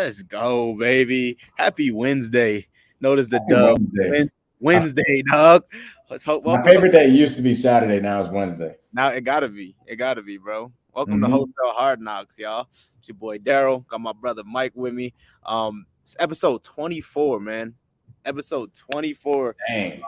Let's go, baby. Happy Wednesday. Notice the Happy dub. Wednesday. Wednesday, dog. Let's hope. My Welcome to favorite day used to be Saturday. Now it's Wednesday. now. It gotta be. It gotta be, bro. Welcome to Mhm. Wholesale Hardknocks, y'all. It's your boy Daryll. Got my brother Mike with me. It's episode 24, man. Episode 24 Dang.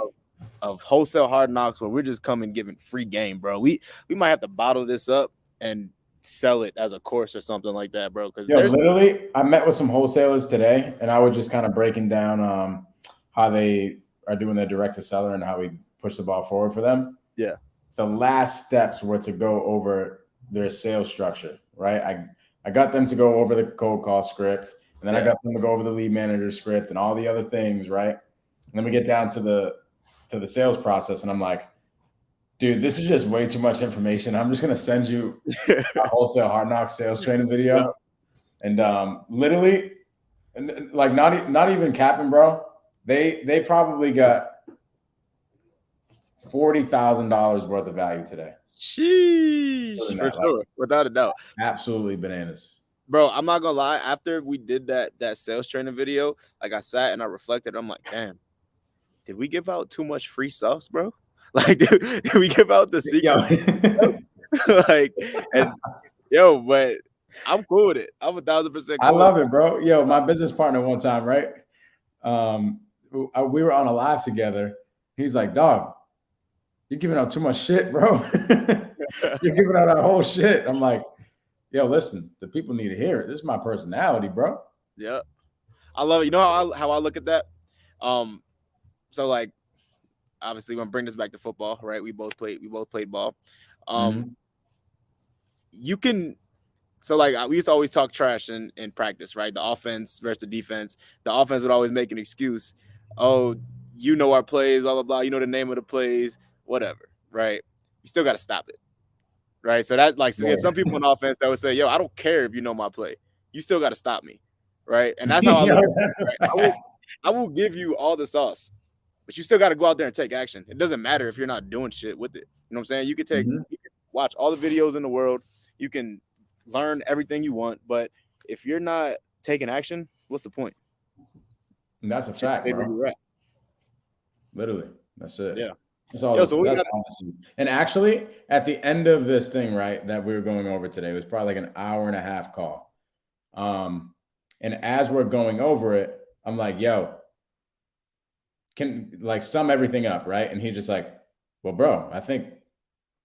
of Wholesale Hardknocks, where we're just coming giving free game, bro. We might have to bottle this up and sell it as a course or something like that, bro. Because Yo, there's literally, I met with some wholesalers today, and I was just kind of breaking down how they are doing their direct to seller and how we push the ball forward for them. Yeah. The last steps were to go over their sales structure, right? I got them to go over the cold call script, and then I got them to go over the lead manager script and all the other things, right? And then we get down to the sales process, and I'm like, dude, this is just way too much information. I'm just gonna send you a Wholesale Hard Knocks sales training video, and literally, and like not even capping, bro. They probably got $40,000 worth of value today. Sheesh, for sure, without a doubt. Absolutely bananas. Bro, I'm not gonna lie. After we did that sales training video, like I sat and I reflected. I'm like, damn, did we give out too much free sauce, bro? Like, did we give out the secret? Like, and yo, but I'm cool with it. I'm 1,000% cool. I love it, bro. Yo, my business partner one time, right? We were on a live together. He's like, dog, you're giving out too much shit, bro. You're giving out our whole shit. I'm like, yo, listen, the people need to hear it. This is my personality, bro. Yeah, I love it. You know how I look at that. So like, obviously, we're gonna bring this back to football, right? We both played ball. You can. So like we used to always talk trash in practice, right? The offense versus the defense. The offense would always make an excuse. Oh, you know our plays, blah blah blah. You know the name of the plays, whatever, right? You still got to stop it, right? So that like some people in offense that would say, "Yo, I don't care if you know my play. You still got to stop me," right? And that's how I look at it. Right? I will give you all the sauce, but you still got to go out there and take action. It doesn't matter if you're not doing shit with it. You know what I'm saying? You can you can watch all the videos in the world. You can learn everything you want, but if you're not taking action, what's the point? And that's a fact, bro. Literally, that's it. Yeah, that's all. That's honestly. And actually, at the end of this thing, right, that we were going over today, it was probably like an hour and a half call. And as we're going over it, I'm like, yo, can like sum everything up, right? And he's just like, well, bro, I think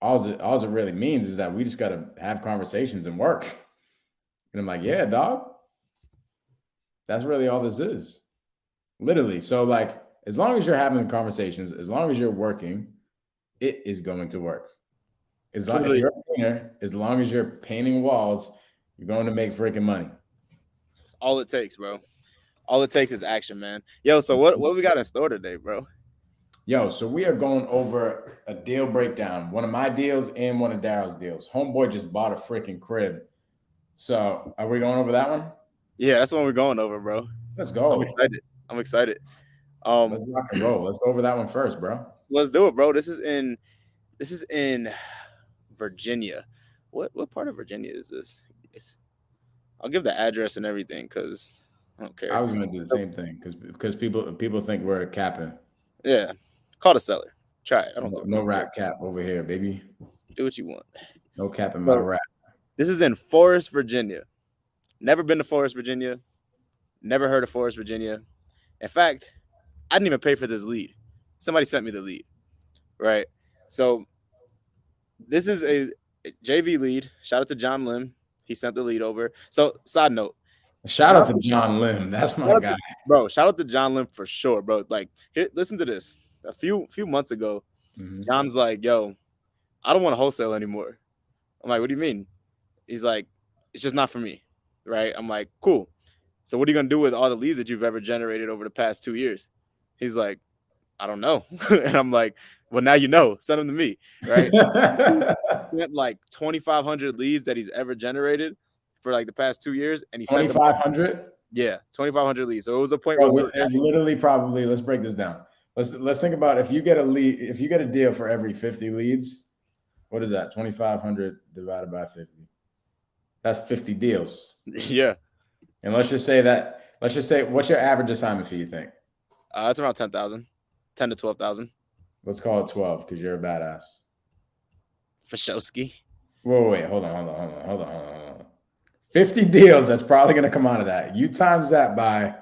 all it really means is that we just got to have conversations and work. And I'm like, yeah, dog. That's really all this is. Literally. So like, as long as you're having conversations, as long as you're working, it is going to work. If you're a painter, as long as you're painting walls, you're going to make freaking money. That's all it takes, bro. All it takes is action, man. Yo, so what we got in store today, bro? Yo, so we are going over a deal breakdown. One of my deals and one of Daryl's deals. Homeboy just bought a freaking crib. So are we going over that one? Yeah, that's the one we're going over, bro. Let's go. I'm excited. Let's rock and roll. Let's go over that one first, bro. Let's do it, bro. This is in Virginia. What part of Virginia is this? I'll give the address and everything because I don't care. I was gonna do the same thing because people think we're capping. Yeah, call the seller. Try it. I don't no rap cap over here, baby. Do what you want. No cap in my rap. This is in Forest, Virginia. Never been to Forest, Virginia. Never heard of Forest, Virginia. In fact, I didn't even pay for this lead. Somebody sent me the lead, right? So this is a JV lead. Shout out to John Lim. He sent the lead over. So side note. Shout out to John Lim. That's my guy. Bro, shout out to John Lim for sure, bro. Like, here, listen to this. A few months ago, John's like, yo, I don't want to wholesale anymore. I'm like, what do you mean? He's like, it's just not for me, right? I'm like, cool. So what are you going to do with all the leads that you've ever generated over the past 2 years? He's like, I don't know. And I'm like, well, now you know. Send them to me, right? Sent like 2,500 leads that he's ever generated for like the past 2 years. And he sent 2,500? Yeah, 2,500 leads. So it was a point where there's literally probably, let's break this down. Let's think about if you get a deal for every 50 leads, what is that? 2,500 divided by 50. That's 50 deals. Yeah. And let's just say, what's your average assignment fee, you think? It's around 10,000, 10 to 12,000 Let's call it 12 because you're a badass. for Showski. Whoa, wait, hold on. 50 deals, that's probably going to come out of that. You times that by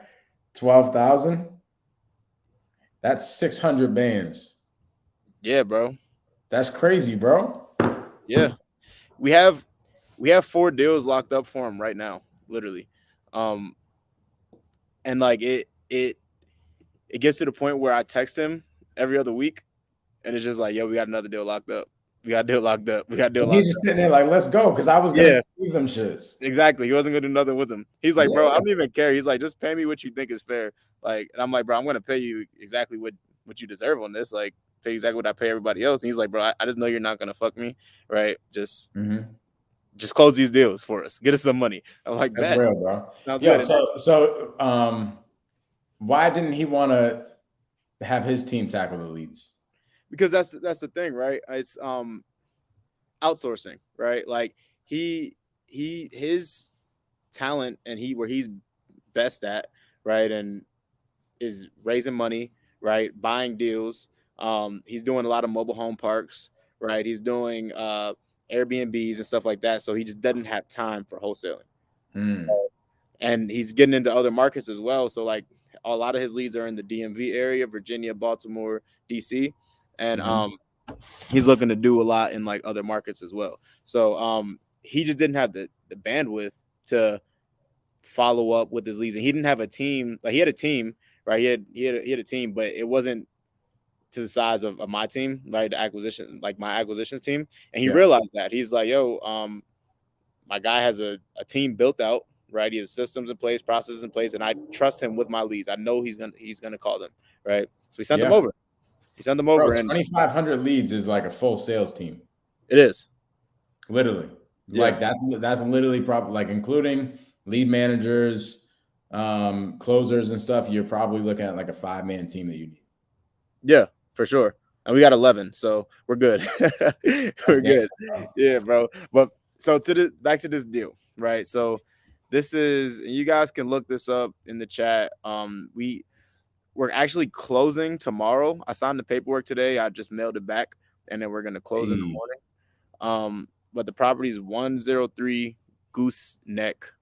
12,000, that's 600 bands. Yeah, bro. That's crazy, bro. Yeah, we have 4 deals locked up for him right now, literally. And like it gets to the point where I text him every other week, and it's just like, yo, we got another deal locked up. We got a deal locked up. We got a deal And he's locked just up. sitting there like, let's go, because I was going Yeah, to leave them shits. exactly. He wasn't gonna do nothing with him. He's like, bro, I Yeah. don't even care. He's like, just pay me what you think is fair. Like, and I'm like, bro, I'm gonna pay you exactly what you deserve on this. Like, pay exactly what I pay everybody else. And he's like, bro, I just know you're not gonna fuck me, right? Just close these deals for us. Get us some money. I'm like, That's bet. real, bro. Sounds Yo, good. why didn't he want to have his team tackle the leads? Because that's the thing, right? It's outsourcing, right? Like his talent and where he's best at, right, and is raising money, right, buying deals. He's doing a lot of mobile home parks, right? He's doing Airbnbs and stuff like that. So he just doesn't have time for wholesaling. And he's getting into other markets as well. So like a lot of his leads are in the DMV area, Virginia, Baltimore, DC, and he's looking to do a lot in like other markets as well. So he just didn't have the bandwidth to follow up with his leads, and he didn't have a team. Like he had a team, right? He had a team, but it wasn't to the size of my team, right? The acquisition, like my acquisitions team, and he realized that. He's like, yo, my guy has a team built out, right? He has systems in place, processes in place, and I trust him with my leads. I know he's gonna call them, right? So we sent them over. He sent them over, Bro, and 2,500 leads is like a full sales team. it is Literally. Like that's literally probably like including lead managers, closers and stuff. You're probably looking at like a 5-man team that you need. Yeah, for sure. And we got 11, so we're good. We're good. Yeah, bro. But so back to this deal, right? So this is, you guys can look this up in the chat. We're actually closing tomorrow. I signed the paperwork today. I just mailed it back, and then we're gonna close in the morning. But the property is 103 Gooseneck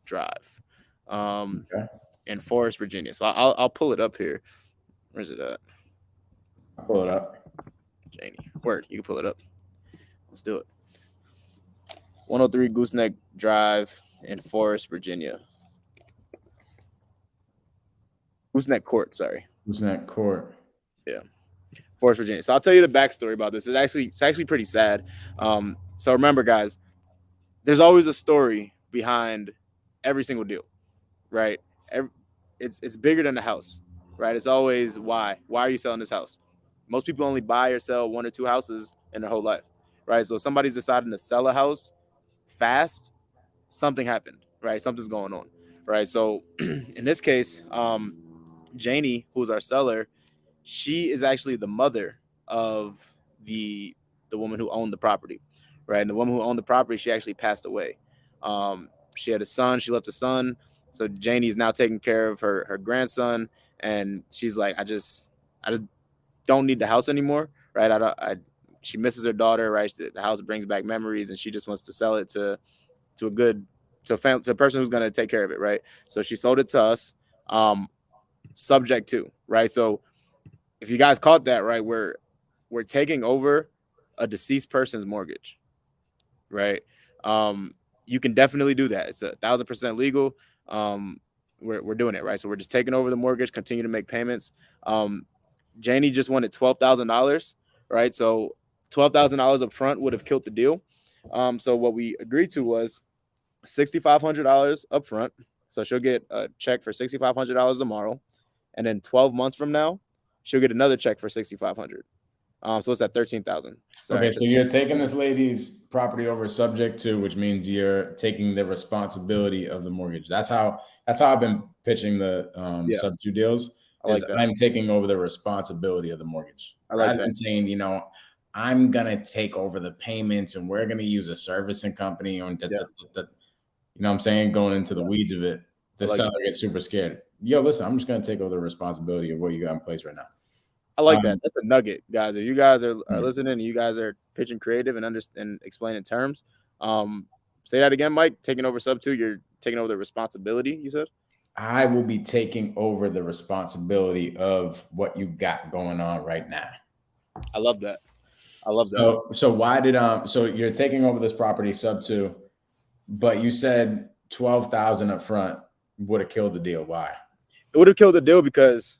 Drive, in Forest, Virginia. So I'll pull it up here. Where's it at? I'll pull it up. Janie, word, you can pull it up. Let's do it. 103 Gooseneck Drive in Forest, Virginia. Gooseneck Court, sorry. Gooseneck Court. Yeah. Forest, Virginia. So I'll tell you the backstory about this. It's actually pretty sad. So remember, guys, there's always a story behind every single deal, right? It's bigger than the house, right? It's always why. Why are you selling this house? Most people only buy or sell 1 or 2 houses in their whole life, right? So if somebody's deciding to sell a house fast, something happened, right? Something's going on, right? So in this case, Janie, who's our seller, she is actually the mother of the woman who owned the property, right? And the woman who owned the property, she actually passed away. She had a son. She left a son. So Janie is now taking care of her grandson, and she's like, I just don't need the house anymore, right? She misses her daughter, right? The house brings back memories, and she just wants to sell it to a person who's going to take care of it, right? So she sold it to us, subject to, right? So if you guys caught that, right, we're taking over a deceased person's mortgage, right? You can definitely do that. It's 1,000% legal. We're doing it, right? So we're just taking over the mortgage, continue to make payments. Janie just wanted $12,000, right? So $12,000 up front would have killed the deal. So what we agreed to was $6,500 up front. So she'll get a check for $6,500 tomorrow, and then 12 months from now, she'll get another check for $6,500. So it's at $13,000. Okay, so you're taking this lady's property over subject to, which means you're taking the responsibility of the mortgage. That's how I've been pitching the sub 2 deals. I'm taking over the responsibility of the mortgage. Rather than saying, I'm gonna take over the payments and we're gonna use a servicing company on you know what I'm saying, going into the weeds of it. the seller gets super scared. Yo, listen, I'm just gonna take over the responsibility of what you got in place right now. I like that. That's a nugget, guys. If you guys are Yeah. listening and you guys are pitching creative and explaining terms, say that again, Mike. Taking over sub 2, you're taking over the responsibility, you said? I will be taking over the responsibility of what you got going on right now. I love that. I love that. So why did so you're taking over this property sub 2, but you said 12,000 up front would have killed the deal. Why? It would have killed the deal because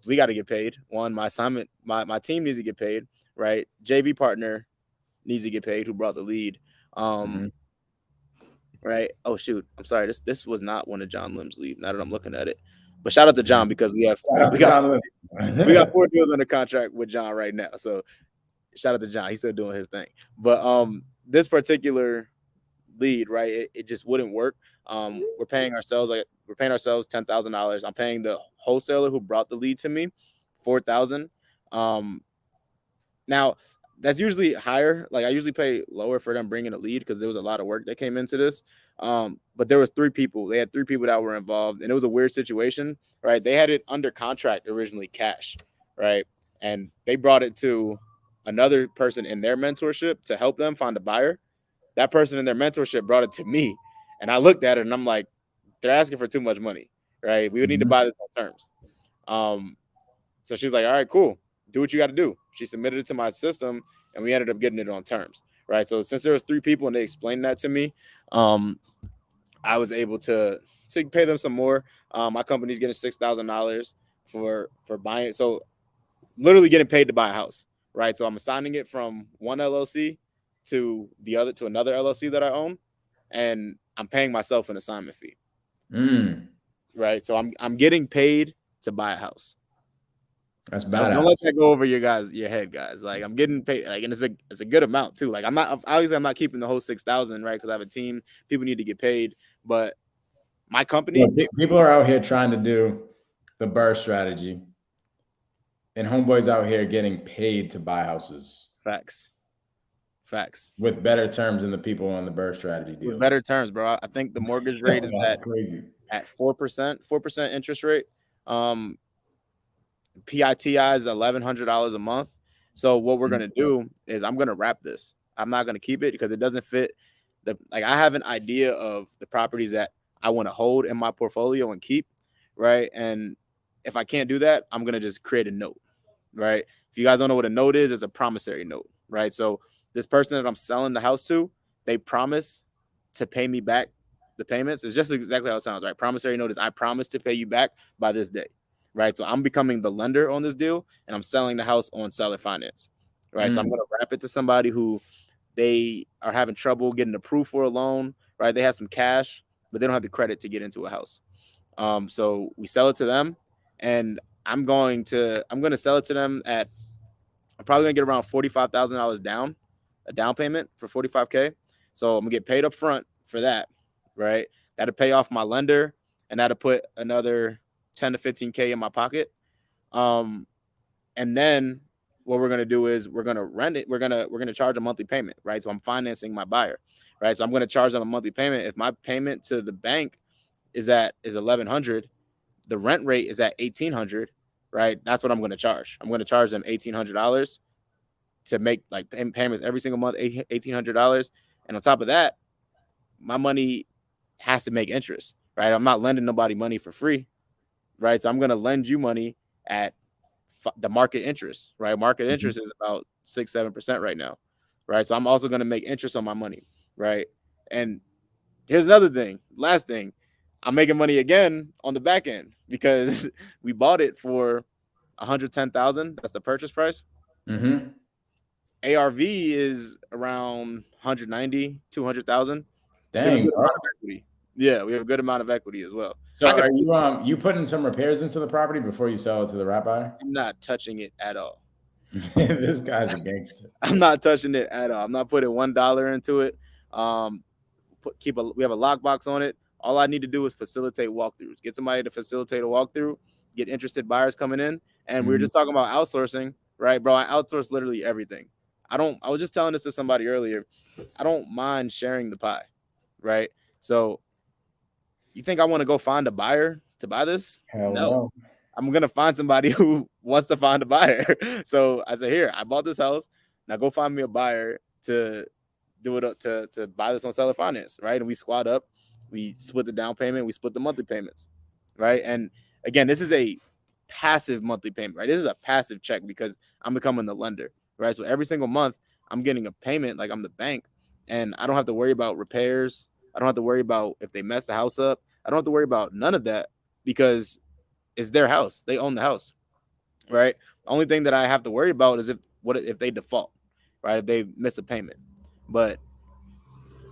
we got to get paid. One, my assignment, my team needs to get paid, right? JV partner needs to get paid, who brought the lead. Right. Oh shoot. I'm sorry. This was not one of John Lim's lead. Now that I'm looking at it. But shout out to John because we got 4 deals under contract with John right now. So shout out to John. He's still doing his thing. But this particular lead, right, it just wouldn't work. We're paying ourselves $10,000. I'm paying the wholesaler who brought the lead to me $4,000. Now that's usually higher. Like I usually pay lower for them bringing a lead because there was a lot of work that came into this. But there was 3 people. They had 3 people that were involved, and it was a weird situation, right? They had it under contract originally, cash, right? And they brought it to another person in their mentorship to help them find a buyer. That person in their mentorship brought it to me, and I looked at it and I'm like, they're asking for too much money, right? We would need to buy this on terms. So she's like, all right, cool. Do what you got to do. She submitted it to my system, and we ended up getting it on terms, right? So since there was 3 people and they explained that to me, I was able to pay them some more. My company's getting $6,000 for buying it. So literally getting paid to buy a house, right? So I'm assigning it from one LLC to another LLC that I own, and I'm paying myself an assignment fee. Right. So I'm getting paid to buy a house. That's badass. Don't let that go over your head, guys. Like I'm getting paid, like, and it's a good amount too. Like I'm not keeping the whole 6,000, right? Because I have a team. People need to get paid, but my company. People are out here trying to do the burst strategy, and homeboys out here getting paid to buy houses. Facts. With better terms than the people on the burst strategy deals. With better terms, bro. I think the mortgage rate is crazy at 4% interest rate. PITI is $1,100 a month. So what we're gonna do is I'm gonna wrap this. I'm not gonna keep it because it doesn't fit. I have an idea of the properties that I want to hold in my portfolio and keep, right? And if I can't do that, I'm gonna just create a note, right? If you guys don't know what a note is, it's a promissory note, right? So this person that I'm selling the house to, they promise to pay me back the payments. It's just exactly how it sounds, right? Promissory note is I promise to pay you back by this day, right? So I'm becoming the lender on this deal, and I'm selling the house on seller finance, right? So I'm going to wrap it to somebody who they are having trouble getting approved for a loan, right? They have some cash, but they don't have the credit to get into a house. So we sell it to them, and I'm going to sell it to them at, I'm probably going to get around $45,000 a down payment for $45K. So I'm gonna get paid up front for that, right? That'll pay off my lender, and that'll put another 10 to 15K in my pocket. And then what we're gonna do is we're gonna rent it. We're gonna charge a monthly payment, right? So I'm financing my buyer, right? So I'm gonna charge them a monthly payment. If my payment to the bank is $1,100, the rent rate is at $1,800, right? That's what I'm gonna charge. I'm gonna charge them $1,800 to make like payments every single month, $1,800. And on top of that, my money has to make interest, right? I'm not lending nobody money for free, right? So I'm going to lend you money at the market interest, right? Market interest is about 6-7% right now, right? So I'm also going to make interest on my money, right? And here's another thing, last thing, I'm making money again on the back end because we bought it for $110,000. That's the purchase price. ARV is around 190, 200,000. Dang, bro. Yeah, we have a good amount of equity as well. So are you putting some repairs into the property before you sell it to the wrap buyer? I'm not touching it at all. This guy's a gangster. I'm not touching it at all. I'm not putting $1 into it. We have a lockbox on it. All I need to do is facilitate walkthroughs. Get somebody to facilitate a walkthrough, get interested buyers coming in. And we were just talking about outsourcing, right, bro? I outsource literally everything. I was just telling this to somebody earlier. I don't mind sharing the pie, right? So You think I want to go find a buyer to buy this? Hell No. no. I'm gonna find somebody who wants to find a buyer. So I said, here, I bought this house. Now go find me a buyer to do it to buy this on seller finance, right? And we squat up, we split the down payment, we split the monthly payments, right? And again, this is a passive monthly payment, right? This is a passive check because I'm becoming the lender, right? So every single month I'm getting a payment like I'm the bank, and I don't have to worry about repairs. I don't have to worry about if they mess the house up. I don't have to worry about none of that because it's their house. They own the house, right? The only thing that I have to worry about is if they default, right? If they miss a payment. But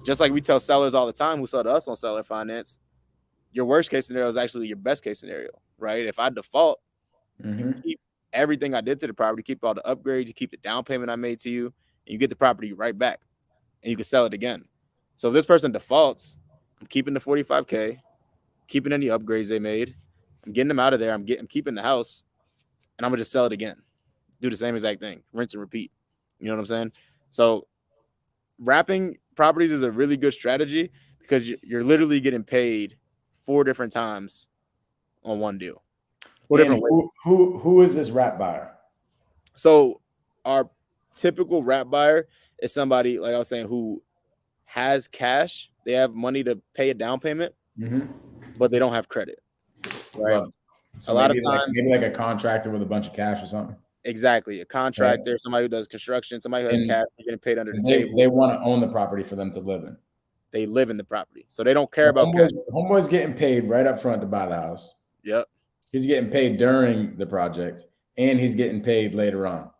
just like we tell sellers all the time who sell to us on seller finance, your worst case scenario is actually your best case scenario, right? If I default, you keep everything I did to the property, keep all the upgrades, you keep the down payment I made to you, and you get the property right back, and you can sell it again. So if this person defaults, I'm keeping the 45K, keeping any upgrades they made, I'm getting them out of there. I'm keeping the house, and I'm gonna just sell it again. Do the same exact thing, rinse and repeat. You know what I'm saying? So wrapping properties is a really good strategy because you're literally getting paid 4 different times on one deal. 4 different ways. Who is this wrap buyer? So our typical wrap buyer is somebody, like I was saying, who has cash. They have money to pay a down payment, but they don't have credit. Right. Love. So a lot of like, times, maybe like a contractor with a bunch of cash or something. exactly, a contractor, somebody who does construction, somebody who has cash, they're getting paid under the table. They want to own the property for them to live in. They live in the property, so they don't care about cash. Homeboy's getting paid right up front to buy the house. Yep. He's getting paid during the project, and he's getting paid later on,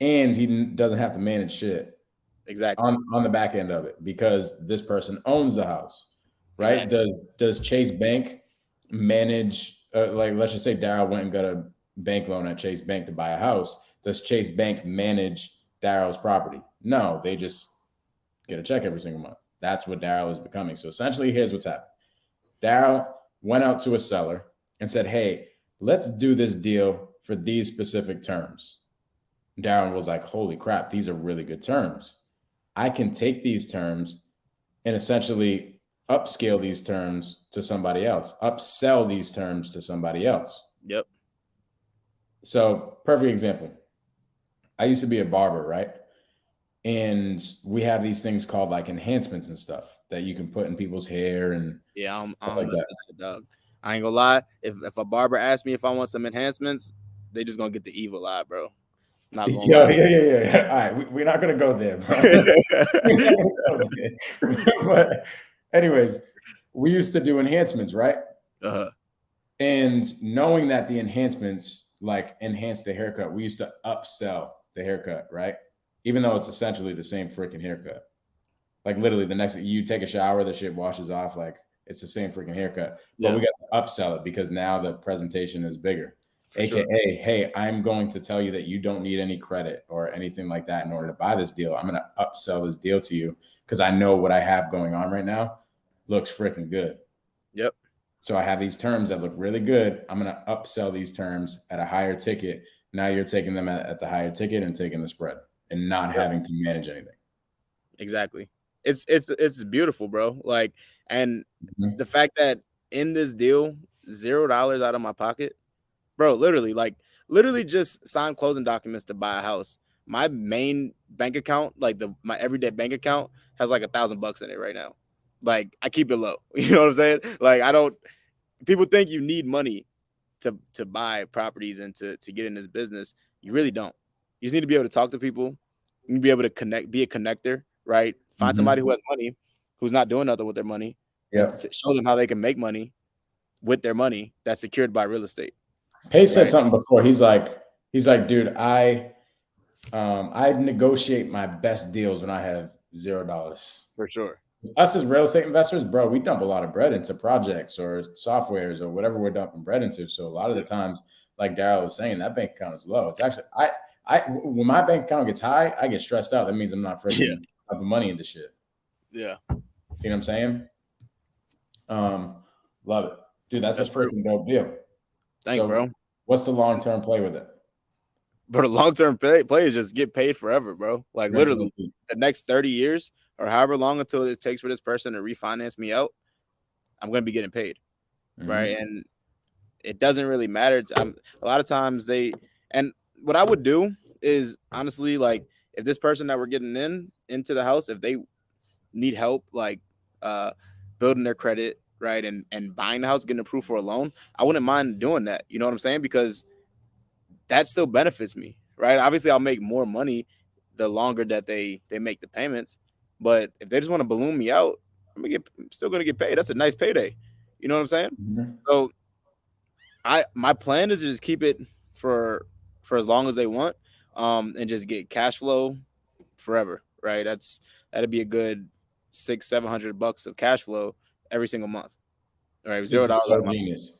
and he doesn't have to manage shit. Exactly. On the back end of it because this person owns the house, right? Exactly. Does Chase Bank manage? Like, let's just say Daryll went and got a bank loan at Chase Bank to buy a house. Does Chase Bank manage Daryl's property? No, they just get a check every single month. That's what Daryll is becoming. So essentially, here's what's happened. Daryll went out to a seller and said, hey, let's do this deal for these specific terms. Daryll was like, holy crap, these are really good terms. I can take these terms and essentially upscale these terms to somebody else, upsell these terms to somebody else. Yep. So, perfect example. I used to be a barber, right? And we have these things called like enhancements and stuff that you can put in people's hair and I'm like that. Dog. I ain't gonna lie. If a barber asks me if I want some enhancements, they just gonna get the evil eye, bro. Not gonna lie. Yeah. All right, we're not gonna go there, bro. But anyways, we used to do enhancements, right? And knowing that the enhancements like enhance the haircut, we used to upsell the haircut, right? Even though it's essentially the same freaking haircut. Like literally the next you take a shower, the shit washes off, like it's the same freaking haircut. But we got to upsell it because now the presentation is bigger. AKA, hey, I'm going to tell you that you don't need any credit or anything like that in order to buy this deal. I'm going to upsell this deal to you because I know what I have going on right now looks freaking good. Yep. So I have these terms that look really good. I'm going to upsell these terms at a higher ticket. Now you're taking them at the higher ticket and taking the spread and not having to manage anything. Exactly. It's beautiful, bro. Like, and the fact that in this deal, $0 out of my pocket, bro, literally just sign closing documents to buy a house. My main bank account, like my everyday bank account, has like $1,000 in it right now. Like I keep it low. You know what I'm saying? Like people think you need money to buy properties and to get in this business. You really don't. You just need to be able to talk to people. You need to be able to connect, be a connector, right? Find somebody who has money, who's not doing nothing with their money, and show them how they can make money with their money that's secured by real estate. Pay said something before. He's like, dude, I negotiate my best deals when I have $0. For sure. Us as real estate investors, bro, we dump a lot of bread into projects or softwares or whatever we're dumping bread into. So a lot of the times, like Daryll was saying, that bank account is low. It's actually when my bank account gets high, I get stressed out. That means I'm not freaking pumping money into shit. Yeah. See what I'm saying? Love it. Dude, that's a freaking dope deal. Thanks, bro. What's the long-term play with it? But the long-term play is just get paid forever, bro. Like literally the next 30 years or however long until it takes for this person to refinance me out. I'm going to be getting paid, Mm-hmm. right? And it doesn't really matter. A lot of times and what I would do is honestly, like, if this person that we're getting into the house, if they need help, like uh building their credit, right, and buying the house, getting approved for a loan, I wouldn't mind doing that. You know what I'm saying? Because that still benefits me, right? Obviously, I'll make more money the longer that they make the payments, but if they just want to balloon me out, I'm still gonna get paid. That's a nice payday. You know what I'm saying? Mm-hmm. So my plan is to just keep it for as long as they want, and just get cash flow forever, right? That'd be a good $600-700 of cash flow every single month, right? This is $0 out so of my genius.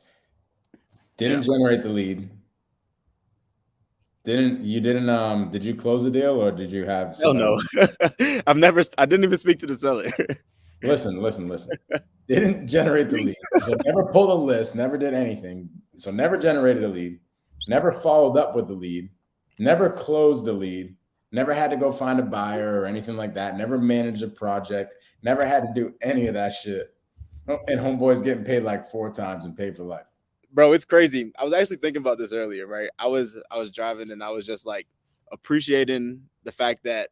yeah. Didn't generate the lead. Did you close the deal or did you have Hell somebody? no. I didn't even speak to the seller. Listen. Didn't generate the lead. So never pulled a list, never did anything. So never generated a lead, never followed up with the lead, never closed the lead, never had to go find a buyer or anything like that, never managed a project, never had to do any of that shit. Oh, and homeboy's getting paid like 4 times and paid for life. Bro, it's crazy. I was actually thinking about this earlier, right? I was driving and I was just like appreciating the fact that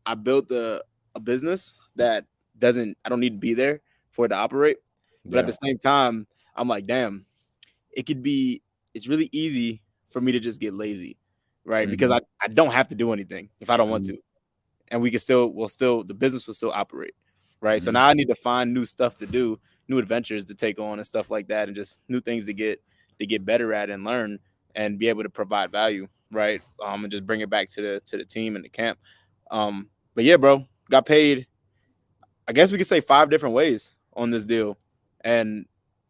I built a business that doesn't I don't need to be there for it to operate. But at Yeah. the same time, I'm like, damn, it could be it's really easy for me to just get lazy, right? Because Mhm. I don't have to do anything if I don't want Mhm. to. And the business will still operate. Right. So Mhm. now I need to find new stuff to do, new adventures to take on and stuff like that, and just new things to get better at and learn and be able to provide value. Right. And just bring it back to the team and the camp. But yeah, bro, got paid, I guess we could say 5 different ways on this deal. And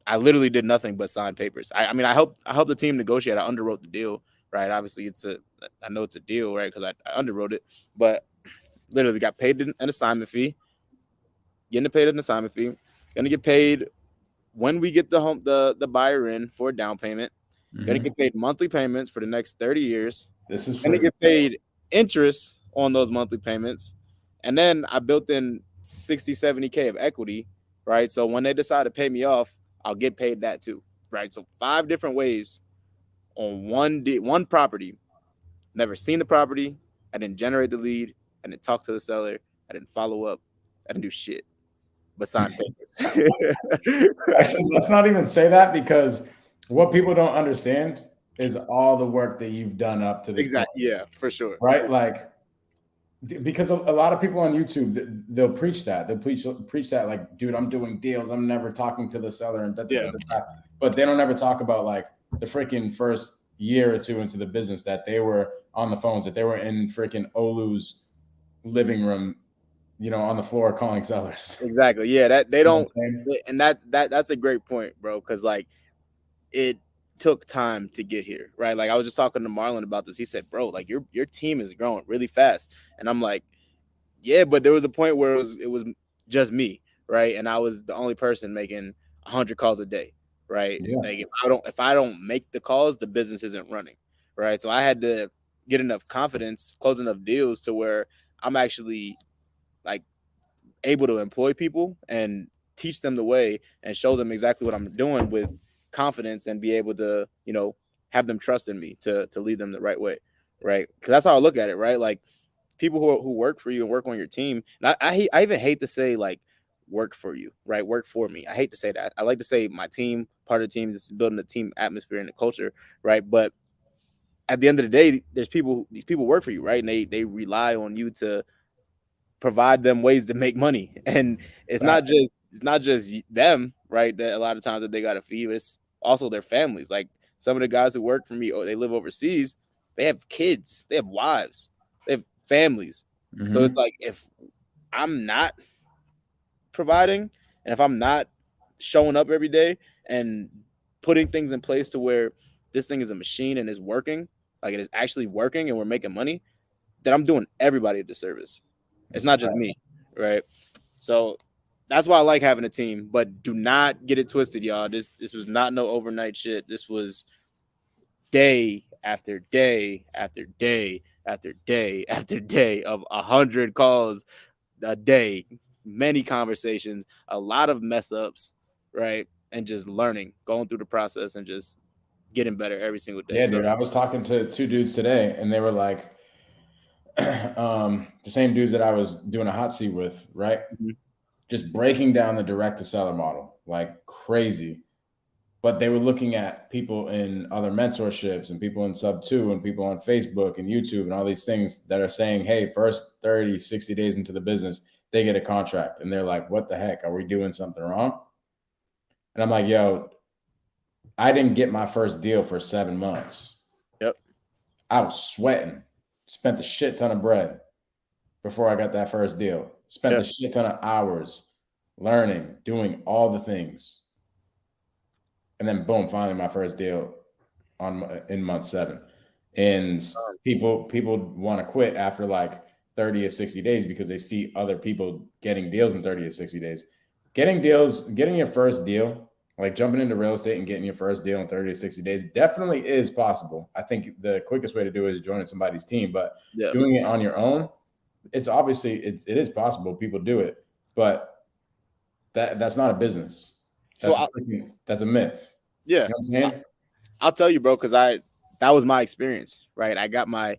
I literally did nothing but sign papers. I mean, I helped the team negotiate. I underwrote the deal, right? Obviously, I know it's a deal, right? Because I underwrote it, but literally got paid an assignment fee, getting paid an assignment fee, gonna get paid when we get the buyer in for a down payment, gonna Mhm. get paid monthly payments for the next 30 years, This is gonna freaking get paid interest on those monthly payments, and then I built in 60-70K of equity, right? So when they decide to pay me off, I'll get paid that too, right? So 5 different ways on one property. Never seen the property. I didn't generate the lead. I didn't talk to the seller. I didn't follow up. I didn't do shit but sign papers. actually, let's not even say that because what people don't understand is all the work that you've done up to this point, Exactly. Yeah, for sure. right? Like because a lot of people on YouTube they'll preach that they'll preach that like, dude, I'm doing deals, I'm never talking to the seller and da, da, da, Yeah. da, da. But they don't ever talk about like the freaking first year or two into the business that they were on the phones, that they were in freaking Olu's living room, on the floor calling sellers. Exactly. Yeah, that they You know what don't, I'm saying? and that's a great point, bro. Because like it took time to get here, right? Like I was just talking to Marlon about this. He said, "Bro, like your team is growing really fast," and I'm like, "Yeah," but there was a point where it was just me, right? And I was the only person making 100 calls a day, right? Yeah. Like if I don't make the calls, the business isn't running, right? So I had to get enough confidence, close enough deals to where I'm actually like able to employ people and teach them the way and show them exactly what I'm doing with confidence and be able to, have them trust in me to lead them the right way, right? Because that's how I look at it, right? Like people who work for you and work on your team. And I even hate to say like work for you, right? Work for me. I hate to say that. I like to say my team, part of the team, just building the team atmosphere and the culture, right? But at the end of the day, these people work for you, right? And they rely on you to provide them ways to make money. And it's not just them, right? That a lot of times that they got to feed, it's also their families. Like some of the guys who work for me, or they live overseas, they have kids, they have wives, they have families. So it's Mm-hmm. like if I'm not providing and if I'm not showing up every day and putting things in place to where this thing is a machine and is working, like it is actually working and we're making money, then I'm doing everybody a disservice. It's That's a not just fact. me, right? So that's why I like having a team. But do not get it twisted, y'all. This was not no overnight shit. This was day after day after day after day after day of 100 calls a day, many conversations, a lot of mess ups, right? And just learning, going through the process and just getting better every single day. Yeah, So, dude. I was talking to 2 dudes today, and they were like, the same dudes that I was doing a hot seat with, right? mhm. Just breaking down the direct to seller model like crazy. But they were looking at people in other mentorships and people in sub 2 and people on Facebook and YouTube and all these things that are saying, hey, first 30, 60 days into the business, they get a contract. And they're like, what the heck? Are we doing something wrong? And I'm like, yo, I didn't get my first deal for 7 months. Yep. I was sweating, spent a shit ton of bread before I got that first deal, spent Yeah. a shit ton of hours learning, doing all the things. And then boom, finally my first deal in month 7. And people want to quit after like 30 or 60 days because they see other people getting deals in 30 or 60 days. Getting your first deal, like jumping into real estate and getting your first deal in 30 to 60 days definitely is possible. I think the quickest way to do it is joining somebody's team, but Yeah. doing it on your own, it's obviously it is possible. People do it, but that's not a business. So, That's a myth. yeah, You know what I'm saying? I'll tell you, bro, because that was my experience, right? I got my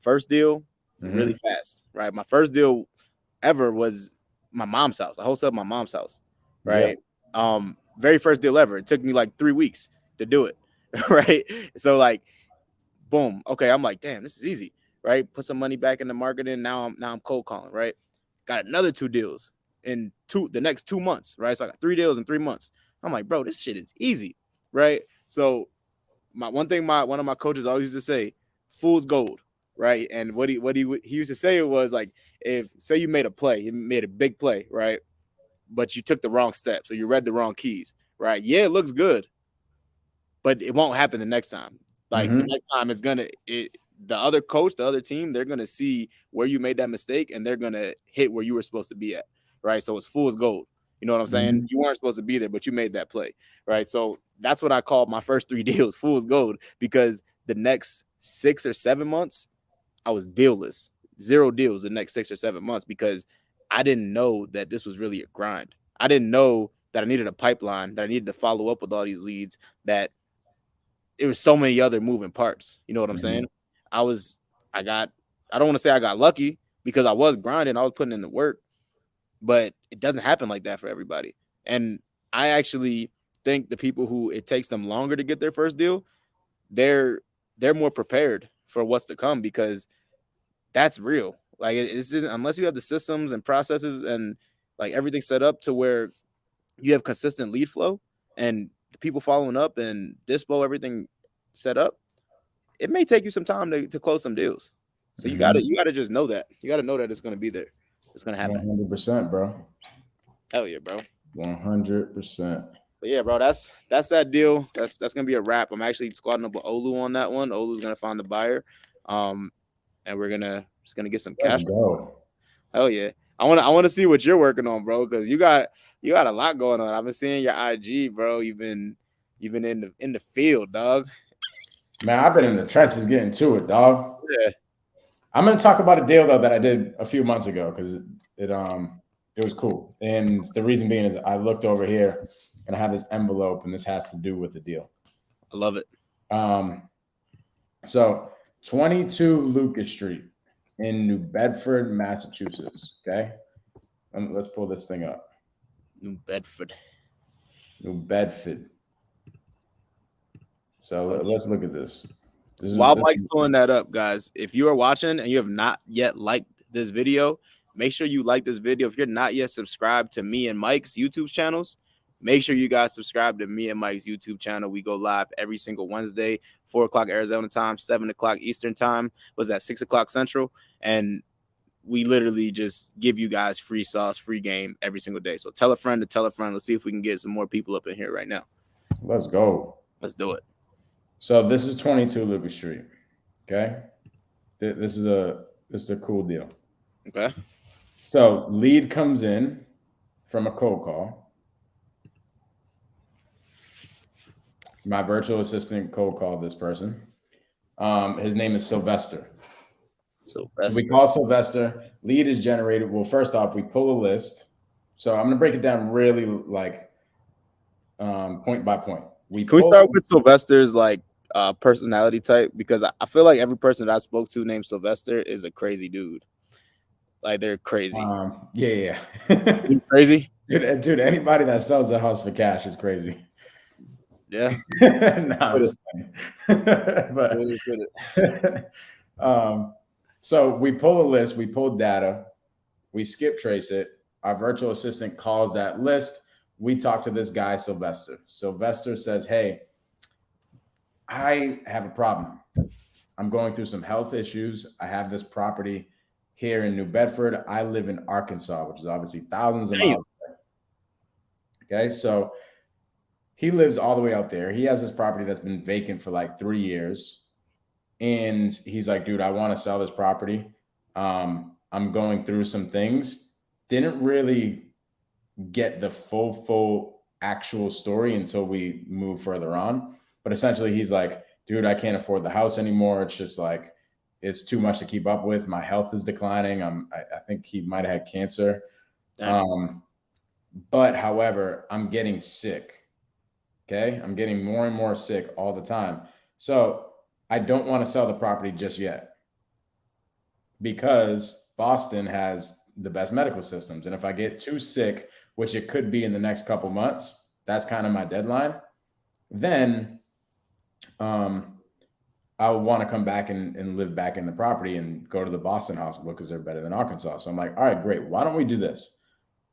first deal really Mm-hmm. fast, right? My first deal ever was my mom's house. I wholesaled my mom's house, Yeah. right? Very first deal ever. It took me like 3 weeks to do it, right? So like, boom, okay, I'm like, damn, this is easy, right? Put some money back in the marketing. Now I'm cold calling, right? Got another 2 deals in the next 2 months, right? So I got 3 deals in 3 months. I'm like, bro, this shit is easy, right? So one of my coaches always used to say, "Fool's gold," right? And what he used to say was like, if say you made a play, you made a big play, right? But you took the wrong steps or you read the wrong keys, right? Yeah, it looks good, but it won't happen the next time. Like the Mm-hmm. next time, the other coach, the other team, they're gonna see where you made that mistake and they're gonna hit where you were supposed to be at, right? So it's fool's gold. You know what I'm saying? Mm-hmm. You weren't supposed to be there, but you made that play, right? So that's what I called my first 3 deals, fool's gold, because the next 6 or 7 months, I was dealless, 0 deals the next 6 or 7 months because I didn't know that this was really a grind. I didn't know that I needed a pipeline, that I needed to follow up with all these leads, that it was so many other moving parts. You know what I'm Mm-hmm. saying? I was, I got, I don't want to say I got lucky because I was grinding, I was putting in the work, but it doesn't happen like that for everybody. And I actually think the people who it takes them longer to get their first deal, they're they're more prepared for what's to come because that's real. Like this isn't unless you have the systems and processes and like everything set up to where you have consistent lead flow and the people following up and dispo everything set up, it may take you some time to close some deals. So Mm-hmm. you gotta just know that. You gotta know that it's gonna be there. It's gonna happen. 100%, bro. Hell yeah, bro. 100%. But yeah, bro, that's that deal. That's gonna be a wrap. I'm actually squatting up with Olu on that one. Olu's gonna find the buyer. And we're gonna just gonna get some Let's cash. go. Hell yeah. I wanna see what you're working on, bro, because you got a lot going on. I've been seeing your IG, bro. You've been in the field, dog. Man, I've been in the trenches getting to it, dog. Yeah. I'm gonna talk about a deal though that I did a few months ago because it was cool. And the reason being is I looked over here and I have this envelope and this has to do with the deal. I love it. Um, so 22 Lucas Street in New Bedford, Massachusetts. Okay. Let's pull this thing up. New Bedford. New Bedford. So let's look at this. While Mike's pulling that up, guys, if you are watching and you have not yet liked this video, make sure you like this video. If you're not yet subscribed to me and Mike's YouTube channels, make sure you guys subscribe to me and Mike's YouTube channel. We go live every single Wednesday, 4 o'clock Arizona time, 7 o'clock Eastern time. Was that 6 o'clock Central? And we literally just give you guys free sauce, free game every single day. So tell a friend to tell a friend. Let's see if we can get some more people up in here right now. Let's go. Let's do it. So this is 22 Lucas Street. Okay. This is a cool deal. Okay. So lead comes in from a cold call. My virtual assistant cold called this person. His name is Sylvester. So we call Sylvester. Lead is generated. Well, first off, we pull a list. So I'm going to break it down really like point by point. Can we start with Sylvester's like personality type? Because I feel like every person that I spoke to named Sylvester is a crazy dude. Like they're crazy. Yeah. He's crazy. Dude, anybody that sells a house for cash is crazy. Yeah. No, I'm just playing. But so we pull a list, we pull data, we skip trace it. Our virtual assistant calls that list. We talk to this guy, Sylvester. Sylvester says, hey, I have a problem. I'm going through some health issues. I have this property here in New Bedford. I live in Arkansas, which is obviously thousands of miles away. Okay, so he lives all the way out there. He has this property that's been vacant for like 3 years. And he's like, dude, I want to sell this property. I'm going through some things. Didn't really get the full actual story until we move further on. But essentially, he's like, dude, I can't afford the house anymore. It's just like, it's too much to keep up with. My health is declining. I think he might have had cancer. But however, I'm getting sick. Okay. I'm getting more and more sick all the time. So I don't want to sell the property just yet because Boston has the best medical systems. And if I get too sick, which it could be in the next couple months, that's kind of my deadline, then I would want to come back and live back in the property and go to the Boston hospital because they're better than Arkansas. So I'm like, all right, great. Why don't we do this?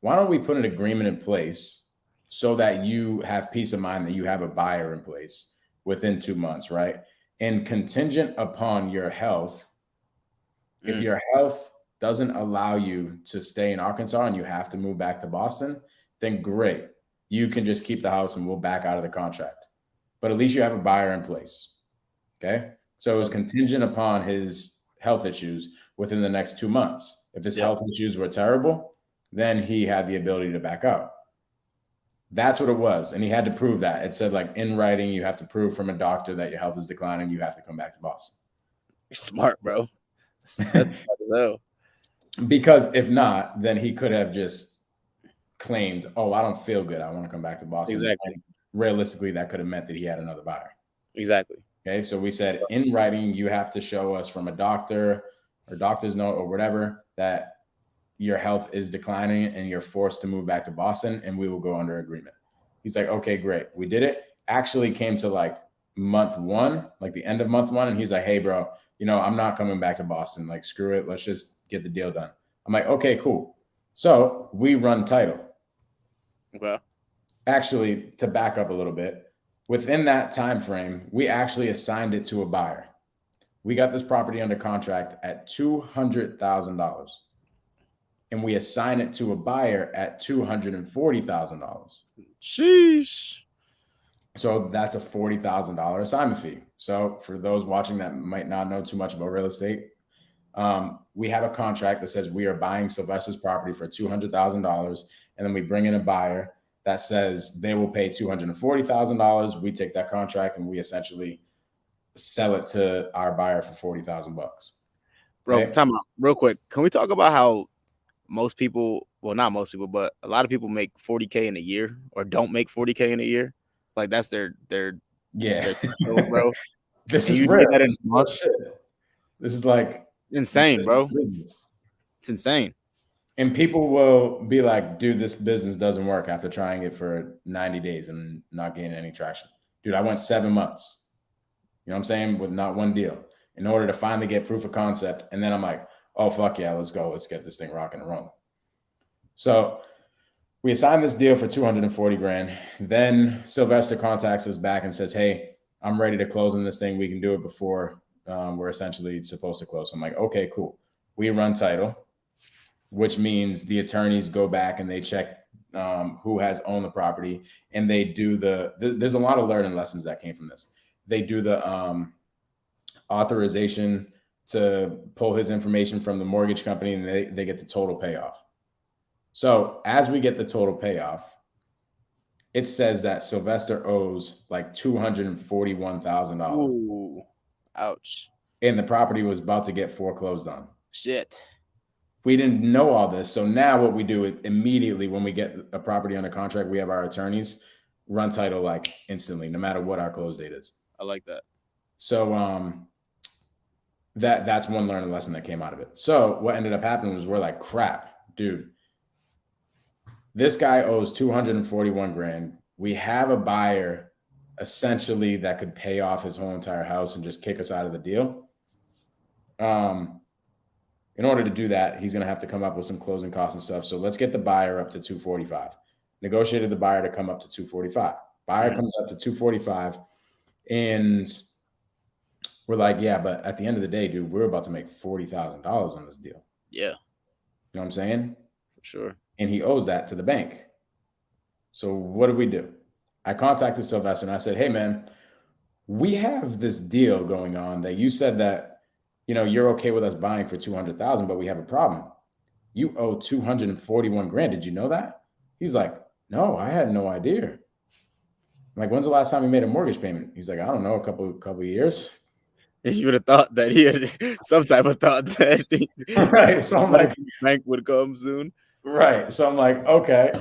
Why don't we put an agreement in place so that you have peace of mind that you have a buyer in place within 2 months, right? And contingent upon your health, if your health doesn't allow you to stay in Arkansas and you have to move back to Boston, then great. You can just keep the house and we'll back out of the contract. But at least you have a buyer in place. Okay. So it was contingent upon his health issues within the next 2 months. If his health issues were terrible, then he had the ability to back out. That's what it was. And he had to prove that. It said like in writing, you have to prove from a doctor that your health is declining. You have to come back to Boston. You're smart, bro. That's smart though. Because if not, then he could have just claimed, oh, I don't feel good. I want to come back to Boston. Exactly. And realistically, that could have meant that he had another buyer. Exactly. Okay. So we said in writing, you have to show us from a doctor or doctor's note or whatever that your health is declining and you're forced to move back to Boston and we will go under agreement. He's like, okay, great. We did it. Actually came to like month 1, like the end of month 1. And he's like, hey bro, I'm not coming back to Boston. Like, screw it. Let's just get the deal done. I'm like, okay, cool. So we run title. Okay. Actually, to back up a little bit, within that time frame, we actually assigned it to a buyer. We got this property under contract at $200,000. And we assign it to a buyer at $240,000. Sheesh. So that's a $40,000 assignment fee. So for those watching that might not know too much about real estate, we have a contract that says we are buying Sylvester's property for $200,000, and then we bring in a buyer that says they will pay $240,000. We take that contract and we essentially sell it to our buyer for $40,000. Bro, right? Time out real quick. Can we talk about how most people, well, not most people, but a lot of people make 40K in a year or don't make 40K in a year? Like that's their threshold, bro. This is real. This is like insane, bro. It's insane. And people will be like, dude, this business doesn't work after trying it for 90 days and not gaining any traction. Dude, I went 7 months, you know what I'm saying, with not one deal in order to finally get proof of concept. And then I'm like, oh, fuck yeah, let's go. Let's get this thing rocking and rolling. So we assigned this deal for $240,000. Then Sylvester contacts us back and says, hey, I'm ready to close on this thing. We can do it before we're essentially supposed to close. So I'm like, okay, cool. We run title, which means the attorneys go back and they check who has owned the property. And they do there's a lot of learning lessons that came from this. They do the authorization to pull his information from the mortgage company, and they get the total payoff. So as we get the total payoff, it says that Sylvester owes like $241,000. Ooh, ouch. And the property was about to get foreclosed on. Shit. We didn't know all this. So now what we do is immediately when we get a property under contract, we have our attorneys run title like instantly, no matter what our close date is. I like that. So that's one learning lesson that came out of it. So what ended up happening was we're like, crap, dude. This guy owes 241 grand. We have a buyer essentially that could pay off his whole entire house and just kick us out of the deal. In order to do that, he's going to have to come up with some closing costs and stuff. So let's get the buyer up to 245. Negotiated the buyer to come up to 245. Buyer comes up to 245, and we're like, yeah, but at the end of the day, dude, we're about to make $40,000 on this deal. Yeah. You know what I'm saying? For sure. And he owes that to the bank. So what do? I contacted Sylvester and I said, hey, man, we have this deal going on that you said that, you're okay with us buying for 200,000, but we have a problem. You owe 241 grand. Did you know that? He's like, no, I had no idea. I'm like, when's the last time you made a mortgage payment? He's like, I don't know, a couple of years. You would have thought that he had some type of thought that right. So I'm like, bank would come soon. Right. So I'm like, okay,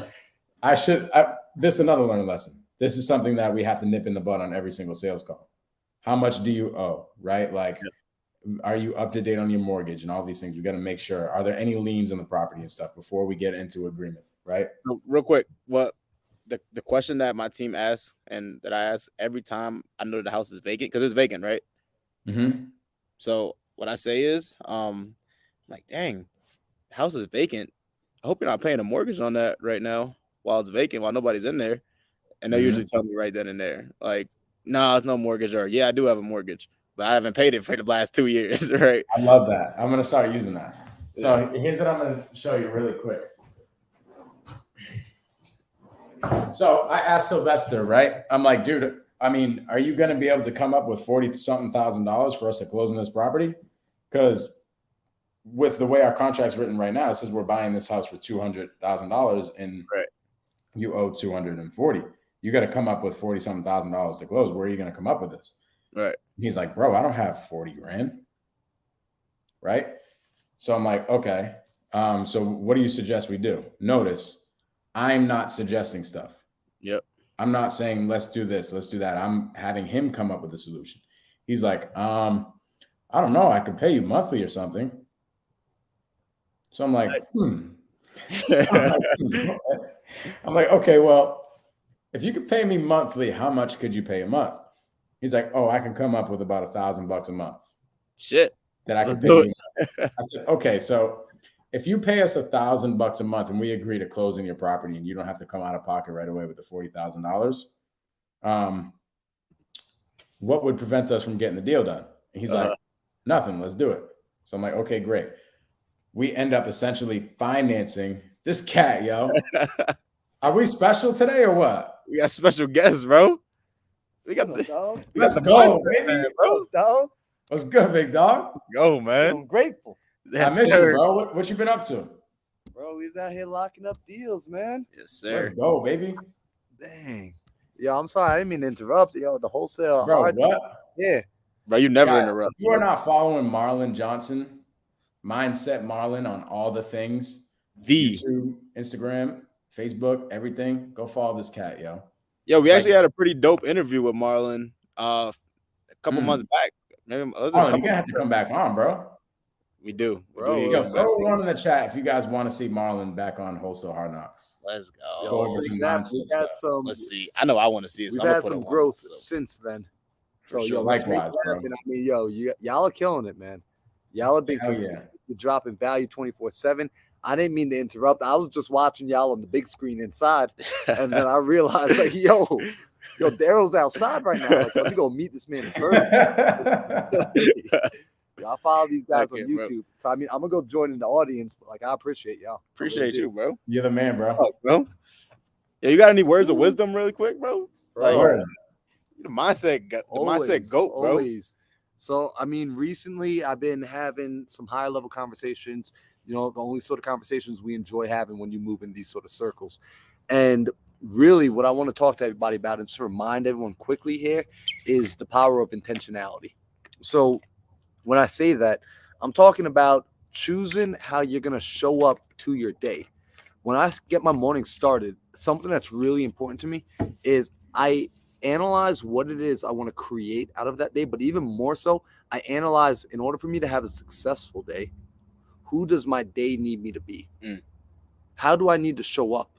this is another learning lesson. This is something that we have to nip in the bud on every single sales call. How much do you owe? Right? Like, are you up to date on your mortgage and all these things? We got to make sure. Are there any liens on the property and stuff before we get into agreement? Right. Real quick, what the question that my team asks and that I ask every time I know the house is vacant, because it's vacant, right? Mm-hmm. So what I say is, I'm like, dang, the house is vacant. I hope you're not paying a mortgage on that right now while it's vacant, while nobody's in there. And they usually tell me right then and there, like, no, it's no mortgage, or yeah, I do have a mortgage, but I haven't paid it for the last 2 years, right? I love that. I'm going to start using that. So here's what I'm going to show you really quick. So I asked Sylvester, right? I'm like, dude, I mean, are you going to be able to come up with $40-something thousand for us to close on this property? Because with the way our contract's written right now, it says we're buying this house for $200,000 and you owe 240. You got to come up with $40-something thousand to close. Where are you going to come up with this? Right. He's like, bro, I don't have 40 grand. Right. So I'm like, okay. So what do you suggest we do? Notice, I'm not suggesting stuff. Yep. I'm not saying, let's do this, let's do that. I'm having him come up with a solution. He's like, I don't know. I could pay you monthly or something. So I'm like, I'm like, okay, well, if you could pay me monthly, how much could you pay a month? He's like, oh, I can come up with about $1,000 a month. Shit. That I can pay you. I said, okay, so if you pay us $1,000 a month and we agree to closing your property and you don't have to come out of pocket right away with the $40,000, what would prevent us from getting the deal done? And he's like, nothing, let's do it. So I'm like, okay, great. We end up essentially financing this cat, yo. Are we special today or what? We got special guests, bro. We got the dog. Let's go, baby, bro. Dog. What's good, big dog? Go, man. I'm grateful. I miss you, bro. What you been up to? Bro, he's out here locking up deals, man. Yes, sir. Let's go, baby. Dang. Yo, I'm sorry. I didn't mean to interrupt. Yo, the wholesale. Bro, what? Yeah. Bro, you never interrupt. If you are not following Marlon Johnson, Mindset Marlon on all the things, YouTube, Instagram, Facebook, everything, go follow this cat, yo. Yo, we actually had a pretty dope interview with Marlon a couple months back. Maybe you're gonna have to come back on, bro. We do, bro. Yo, throw one in the chat if you guys want to see Marlon back on Wholesale Hardknocks. Let's go. Yo, let's see. I know I want to see it. So we've had some growth since then. So sure. Yo, likewise, bro. I mean, yo, y'all are killing it, man. Y'all are big. You're dropping value 24/7. I didn't mean to interrupt. I was just watching y'all on the big screen inside, and then I realized, like, yo, Daryl's outside right now. Like, let me go meet this man in person. I follow these guys on YouTube, bro. So I mean, I'm gonna go join in the audience, but like, I appreciate y'all. Appreciate you, bro. You're the man, bro. Oh, bro. Yeah, you got any words of wisdom, really quick, bro? Like, the mindset goat, bro. Always. So I mean, recently I've been having some higher level conversations. The only sort of conversations we enjoy having when you move in these sort of circles. And really what I want to talk to everybody about and just remind everyone quickly here is the power of intentionality. So when I say that, I'm talking about choosing how you're going to show up to your day. when I get my morning started, something that's really important to me is I analyze what it is I want to create out of that day. But even more so, I analyze, in order for me to have a successful day, who does my day need me to be? How do I need to show up?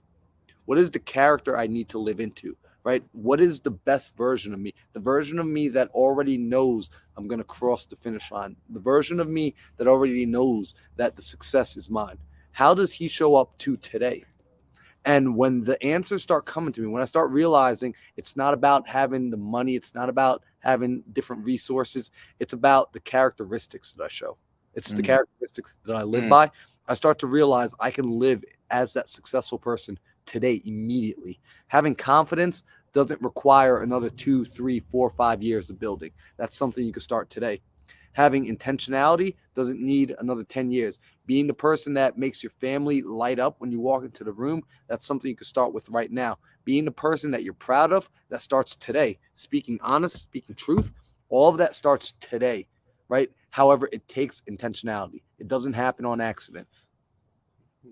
What is the character I need to live into, right? What is the best version of me? The version of me that already knows I'm going to cross the finish line. The version of me that already knows that the success is mine. How does he show up to today? And when the answers start coming to me, when I start realizing it's not about having the money, it's not about having different resources, it's about the characteristics that I show. It's the characteristics that I live by. I start to realize I can live as that successful person today, immediately. Having confidence doesn't require another 2, 3, 4, 5 years of building. That's something you can start today. Having intentionality doesn't need another 10 years. Being the person that makes your family light up when you walk into the room, that's something you can start with right now. Being the person that you're proud of, that starts today. Speaking honest, speaking truth, all of that starts today, right? However, it takes intentionality. It doesn't happen on accident.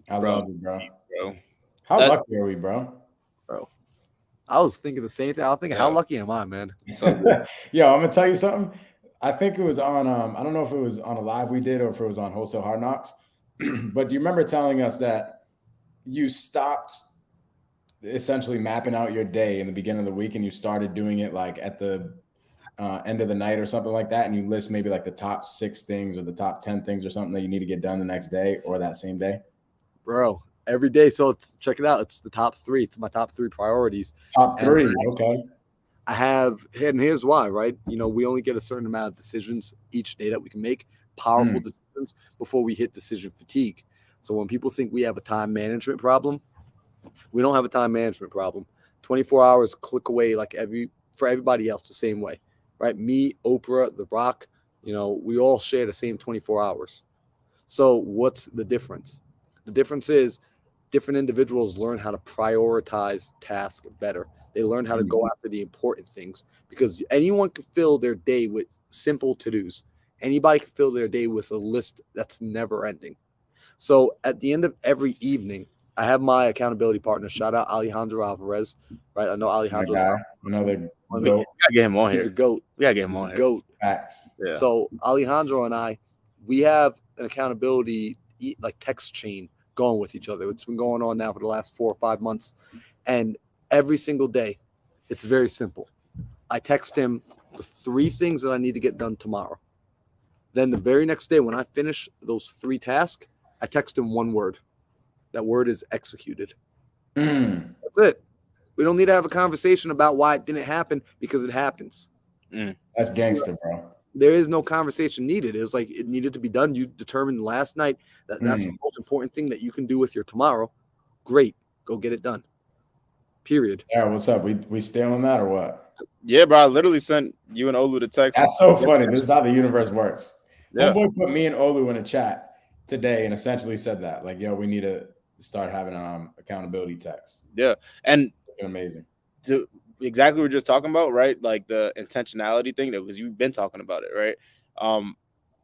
I love it, bro. Bro. How lucky are we, bro? Bro, I was thinking the same thing. I was thinking, how lucky am I, man? So good. Yo, I'm gonna tell you something. I think it was on I don't know if it was on a live we did or if it was on Wholesale Hardknocks. But do you remember telling us that you stopped essentially mapping out your day in the beginning of the week and you started doing it like at the end of the night or something like that, and you list maybe like the top 6 things or the top 10 things or something that you need to get done the next day or that same day? Bro, every day. So check it out. It's the top 3. It's my top 3 priorities. Top 3, okay. I have, and here's why, right? You know, we only get a certain amount of decisions each day that we can make, powerful decisions, before we hit decision fatigue. So when people think we have a time management problem, we don't have a time management problem. 24 hours click away like for everybody else the same way, right? Me, Oprah, The Rock, you know, we all share the same 24 hours. So what's the difference? The difference is different individuals learn how to prioritize tasks better. They learn how to go after the important things, because anyone can fill their day with simple to-dos. Anybody can fill their day with a list that's never ending. So at the end of every evening, I have my accountability partner. Shout out Alejandro Alvarez, right? I know Alejandro. Guy, another We gotta get him on here. He's a goat. We gotta get him He's on a here. goat. Facts. Yeah. So Alejandro and I, we have an accountability like text chain going with each other. It's been going on now for the last 4 or 5 months, and every single day, it's very simple. I text him the 3 things that I need to get done tomorrow. Then the very next day, when I finish those 3 tasks, I text him 1 word. That word is executed. That's it. We don't need to have a conversation about why it didn't happen, because it happens. That's gangster, bro. There is no conversation needed. It was like it needed to be done. You determined last night that that's the most important thing that you can do with your tomorrow. Great. Go get it done. Period. Yeah, what's up? We still on that or what? Yeah, bro. I literally sent you and Olu the text. That's so funny. This is how the universe works. Yeah. Homeboy put me and Olu in a chat today and essentially said that, like, yo, we need to start having accountability texts. Yeah. And amazing. Exactly what we're just talking about, right? Like the intentionality thing, that was, you've been talking about it, right?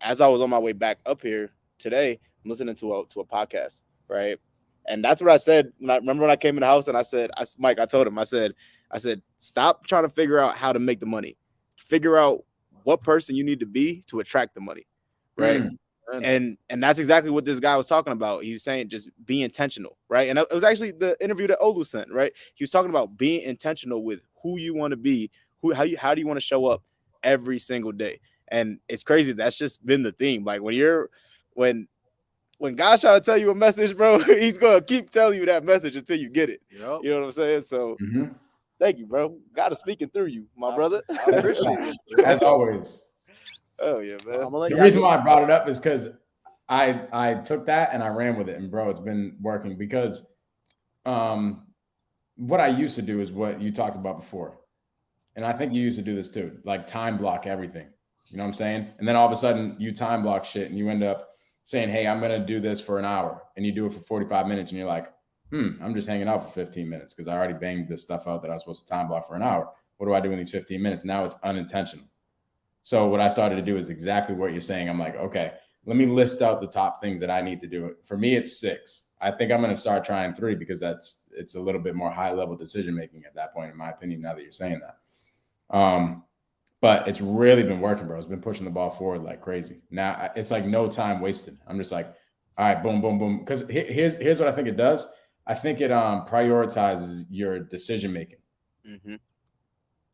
As I was on my way back up here today, I'm listening to a podcast, right? And that's what I said when I came in the house, and I said, Mike, I told him, I said, stop trying to figure out how to make the money. Figure out what person you need to be to attract the money, right? And that's exactly what this guy was talking about. He was saying just be intentional, right? And it was actually the interview that Olu sent, right? He was talking about being intentional with who you want to be, how do you want to show up every single day. And it's crazy. That's just been the theme. Like when God's trying to tell you a message, bro, he's gonna keep telling you that message until you get it. Yep. You know what I'm saying? So thank you, bro. God is speaking through you, my brother. I appreciate it. As always. Oh yeah, man. The reason why I brought it up is because I took that and I ran with it, and bro, it's been working, because what I used to do is what you talked about before, and I think you used to do this too, like time block everything. You know what I'm saying? And then all of a sudden you time block shit, and you end up saying, "Hey, I'm gonna do this for an hour," and you do it for 45 minutes, and you're like, I'm just hanging out for 15 minutes because I already banged this stuff out that I was supposed to time block for an hour. What do I do in these 15 minutes? Now it's unintentional. So what I started to do is exactly what you're saying. I'm like, okay, let me list out the top things that I need to do. For me, it's 6. I think I'm going to start trying 3 because it's a little bit more high level decision making at that point, in my opinion. Now that you're saying that, but it's really been working, bro. It's been pushing the ball forward like crazy. Now it's like no time wasted. I'm just like, all right, boom, boom, boom. Because here's what I think it does. I think it prioritizes your decision making,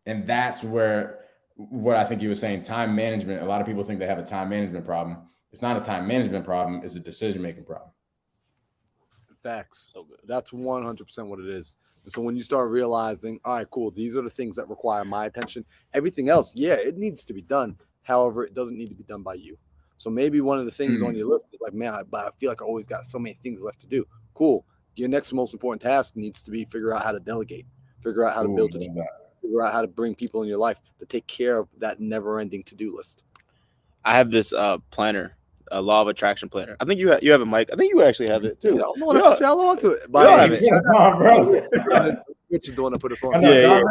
and that's where what I think you were saying, time management. A lot of people think they have a time management problem. It's not a time management problem. It's a decision making problem. Facts. So good. That's 100% what it is. And so when you start realizing, all right, cool, these are the things that require my attention. Everything else, yeah, it needs to be done. However, it doesn't need to be done by you. So maybe one of the things on your list is like, man, I feel like I always got so many things left to do. Cool. Your next most important task needs to be figure out how to delegate, figure out how to build a team, figure out how to bring people in your life to take care of that never-ending to-do list. I have this planner, a law of attraction planner. I think you have a mic. I think you actually have it too. Yeah, I want to y'all onto it. We all have it. Bro. Which is the one that put us on. Yeah.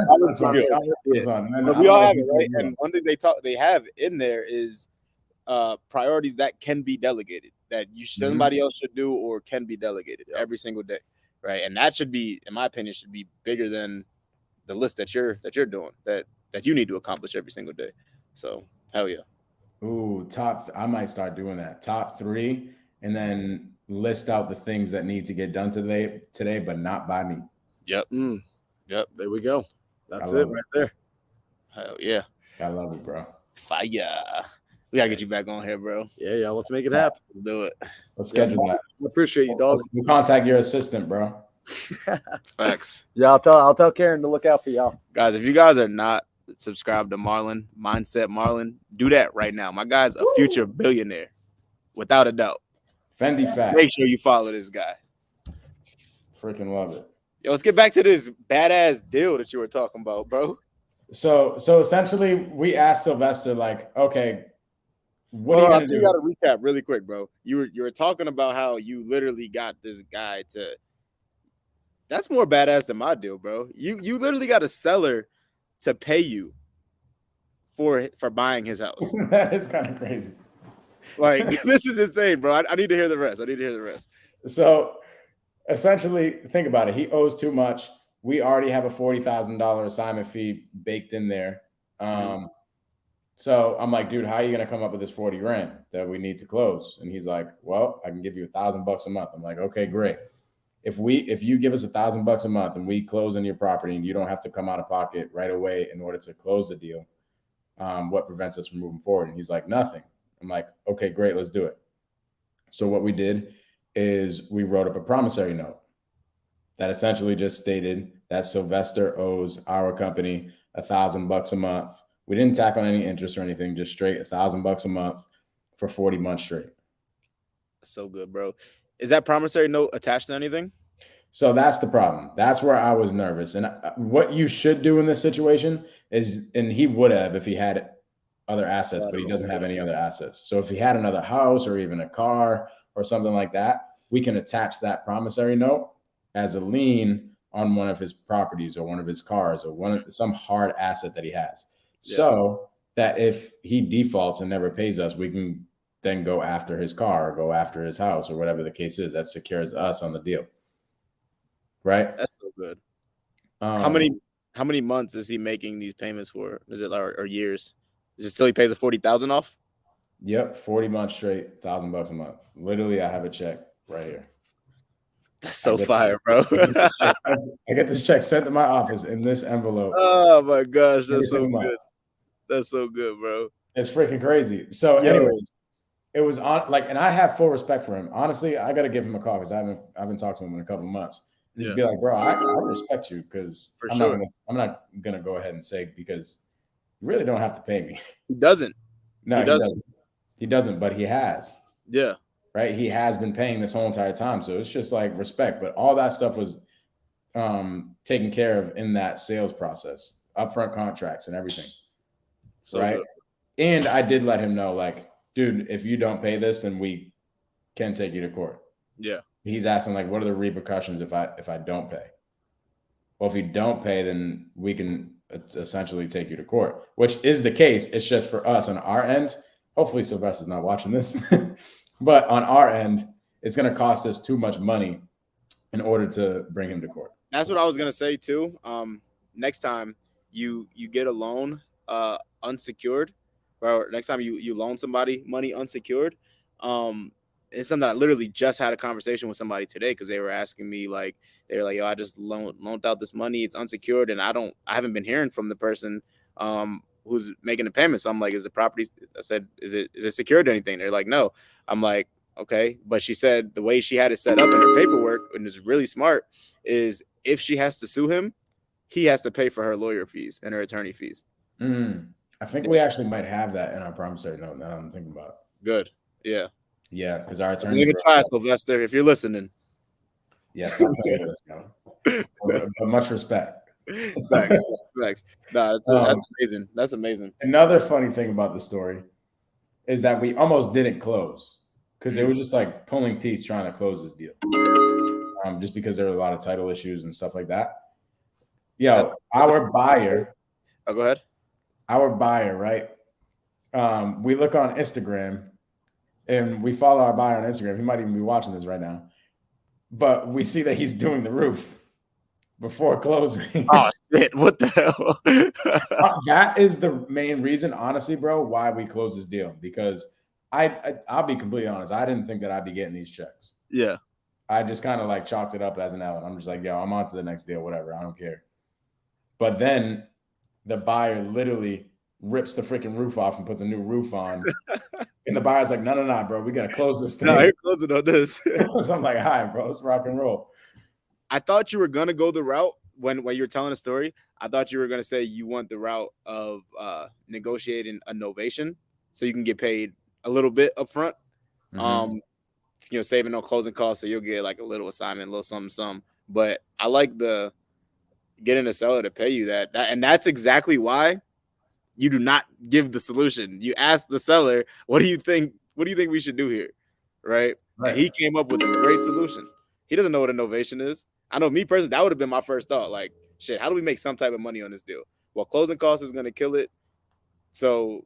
But we all have it, right? And one thing they have in there is priorities that can be delegated, that somebody else should do or can be delegated every single day, right? And that should be, in my opinion, should be bigger than the list that you're doing, that you need to accomplish every single day. So hell yeah. Ooh, I might start doing that. Top 3, and then list out the things that need to get done today, but not by me. Yep. Yep. There we go. That's it right there. Hell yeah. I love it, bro. Fire. We gotta get you back on here, bro. Yeah. Let's make it happen. Let's do it. Let's schedule that. I appreciate you, dog. You contact your assistant, bro. Facts. Yeah, I'll tell Karen to look out for y'all. Guys, if you guys are not subscribed to Marlon, Mindset Marlon, do that right now. My guy's a future billionaire, without a doubt. Fendi fact. Make sure you follow this guy. Freaking love it. Yo, let's get back to this badass deal that you were talking about, bro. So essentially, we asked Sylvester, like, okay, what are you gonna do? You got to recap really quick, bro. You were talking about how you literally got this guy to. That's more badass than my deal, bro. You literally got a seller to pay you for buying his house. That is kind of crazy. Like, this is insane, bro. I need to hear the rest. So essentially, think about it. He owes too much. We already have a $40,000 assignment fee baked in there. So I'm like, dude, how are you gonna come up with this 40 grand that we need to close? And he's like, well, I can give you $1,000 a month. I'm like, okay, great. If you give us $1,000 a month and we close on your property and you don't have to come out of pocket right away in order to close the deal, what prevents us from moving forward? And he's like, nothing. I'm like, okay, great, let's do it. So what we did is we wrote up a promissory note that essentially just stated that Sylvester owes our company $1,000 a month. We didn't tack on any interest or anything, just straight $1,000 a month for 40 months straight. So good, bro. Is that promissory note attached to anything? So that's the problem. That's where I was nervous. And what you should do in this situation is, and he would have if he had other assets, but he doesn't have any other assets. So if he had another house or even a car or something like that, we can attach that promissory note as a lien on one of his properties or one of his cars or some hard asset that he has. Yeah. So that if he defaults and never pays us, we can then go after his car or go after his house or whatever the case is. That secures us on the deal. Right? That's so good. How many months is he making these payments for? Is it or years? Is it till he pays the 40,000 off? Yep, 40 months straight, $1,000 a month. Literally, I have a check right here. That's so fire, bro. I get this check sent to my office in this envelope. Oh my gosh, that's so good. That's so good, bro. It's freaking crazy. So, anyways, it was on and I have full respect for him. Honestly, I got to give him a call because I haven't talked to him in a couple of months. Just be like, bro, I respect you because I'm not gonna go ahead and say because you really don't have to pay me. He doesn't. No, he doesn't. He doesn't, but he has. Yeah. Right. He has been paying this whole entire time. So it's just like respect. But all that stuff was taken care of in that sales process, upfront contracts and everything. So, right. And I did let him know, like, dude, if you don't pay this, then we can take you to court. Yeah. He's asking, like, what are the repercussions if I don't pay? Well, if you don't pay, then we can essentially take you to court, which is the case. It's just for us on our end. Hopefully Sylvester's not watching this. But on our end, it's going to cost us too much money in order to bring him to court. That's what I was gonna say too. Next time you get a loan unsecured, or next time you loan somebody money unsecured, it's something that I literally just had a conversation with somebody today because they were asking me like they were like, yo, I just loaned out this money, it's unsecured, and I haven't been hearing from the person who's making the payment. So I'm like, is the property? I said, is it secured or anything? They're like, no. I'm like, okay, but she said the way she had it set up in her paperwork, and is really smart, is if she has to sue him, he has to pay for her lawyer fees and her attorney fees. I think we actually might have that in our promissory note. Now I'm thinking about it. Good, yeah, because our attorney. Give it a try, Sylvester, if you're listening. Yes, but much respect. Thanks. No, that's amazing. That's amazing. Another funny thing about the story is that we almost didn't close because it was just like pulling teeth trying to close this deal. Just because there were a lot of title issues and stuff like that. Our buyer. Oh, go ahead. Our buyer, right? We look on Instagram and we follow our buyer on Instagram. He might even be watching this right now. But we see that he's doing the roof before closing. Oh, shit. What the hell? That is the main reason, honestly, bro, why we closed this deal. Because I'll be completely honest. I didn't think that I'd be getting these checks. Yeah. I just kind of like chalked it up as an L. And I'm just like, yo, I'm on to the next deal, whatever. I don't care. But then the buyer literally rips the freaking roof off and puts a new roof on. And the buyer's like, no, bro, we got to close this thing. No, you're closing on this. So I'm like, all right, bro, let's rock and roll. I thought you were going to go the route when you were telling a story. I thought you were going to say you want the route of negotiating a novation so you can get paid a little bit up front. Saving no closing costs, so you'll get like a little assignment, a little something. But I like the getting a seller to pay you that, and that's exactly why you do not give the solution. You ask the seller, what do you think we should do here? Right? And he came up with a great solution. He doesn't know what a novation is. I know me personally, that would have been my first thought. Like, shit, how do we make some type of money on this deal? Well, closing costs is going to kill it. So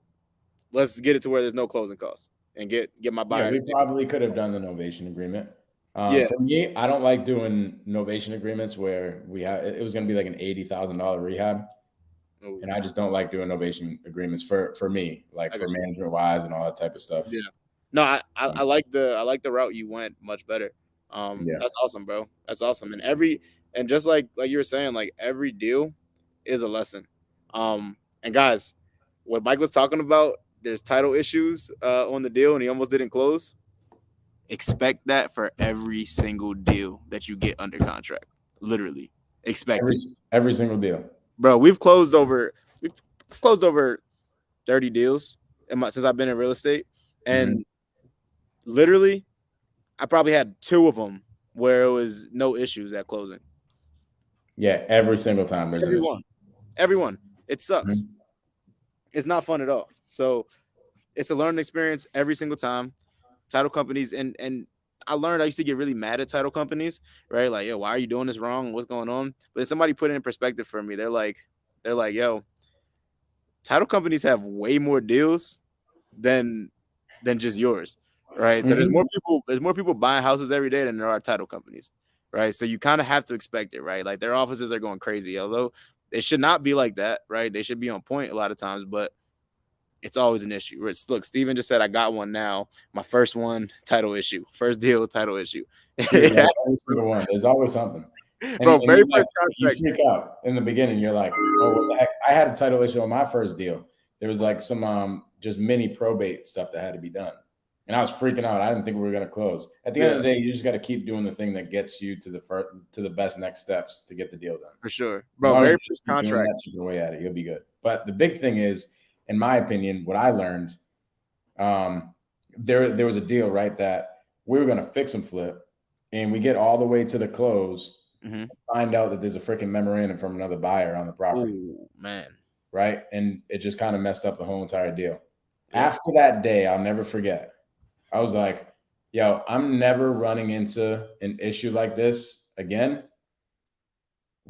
let's get it to where there's no closing costs and get my buyer. Yeah, we probably could have done the novation agreement. For me, I don't like doing novation agreements where it was going to be like an $80,000 rehab. Ooh. And I just don't like doing novation agreements for me, like for management wise and all that type of stuff. Yeah. No, I like the route you went much better. That's awesome, bro. That's awesome. And just like you were saying, like every deal is a lesson. And guys, what Mike was talking about, there's title issues on the deal and he almost didn't close. Expect that for every single deal that you get under contract. Literally. Expect every single deal. Bro, we've closed over 30 deals since I've been in real estate. And literally, I probably had 2 of them where it was no issues at closing. Yeah, every single time. Everyone. It sucks. It's not fun at all. So it's a learning experience every single time. Title companies, and I learned I used to get really mad at title companies, right? Like, yo, why are you doing this wrong? What's going on? But somebody put it in perspective for me. They're like, yo, title companies have way more deals than just yours, right? So there's more people buying houses every day than there are title companies, right? So you kind of have to expect it, right? Like their offices are going crazy, although it should not be like that, right? They should be on point a lot of times, but it's always an issue. Look, Steven just said, I got one now. My first one, title issue. First deal, title issue. Every single one. There's always something. Bro, very first contract. You freak out in the beginning. You're like, oh, what the heck? I had a title issue on my first deal. There was like some just mini probate stuff that had to be done. And I was freaking out. I didn't think we were going to close. At the end of the day, you just got to keep doing the thing that gets you to the best next steps to get the deal done. For sure. Bro, very first contract. Chip away at it. You'll be good. But the big thing is, in my opinion, what I learned, there was a deal, right, that we were going to fix and flip, and we get all the way to the close, and find out that there's a freaking memorandum from another buyer on the property. Ooh, man. Right? And it just kind of messed up the whole entire deal. Yeah. After that day, I'll never forget. I was like, yo, I'm never running into an issue like this again.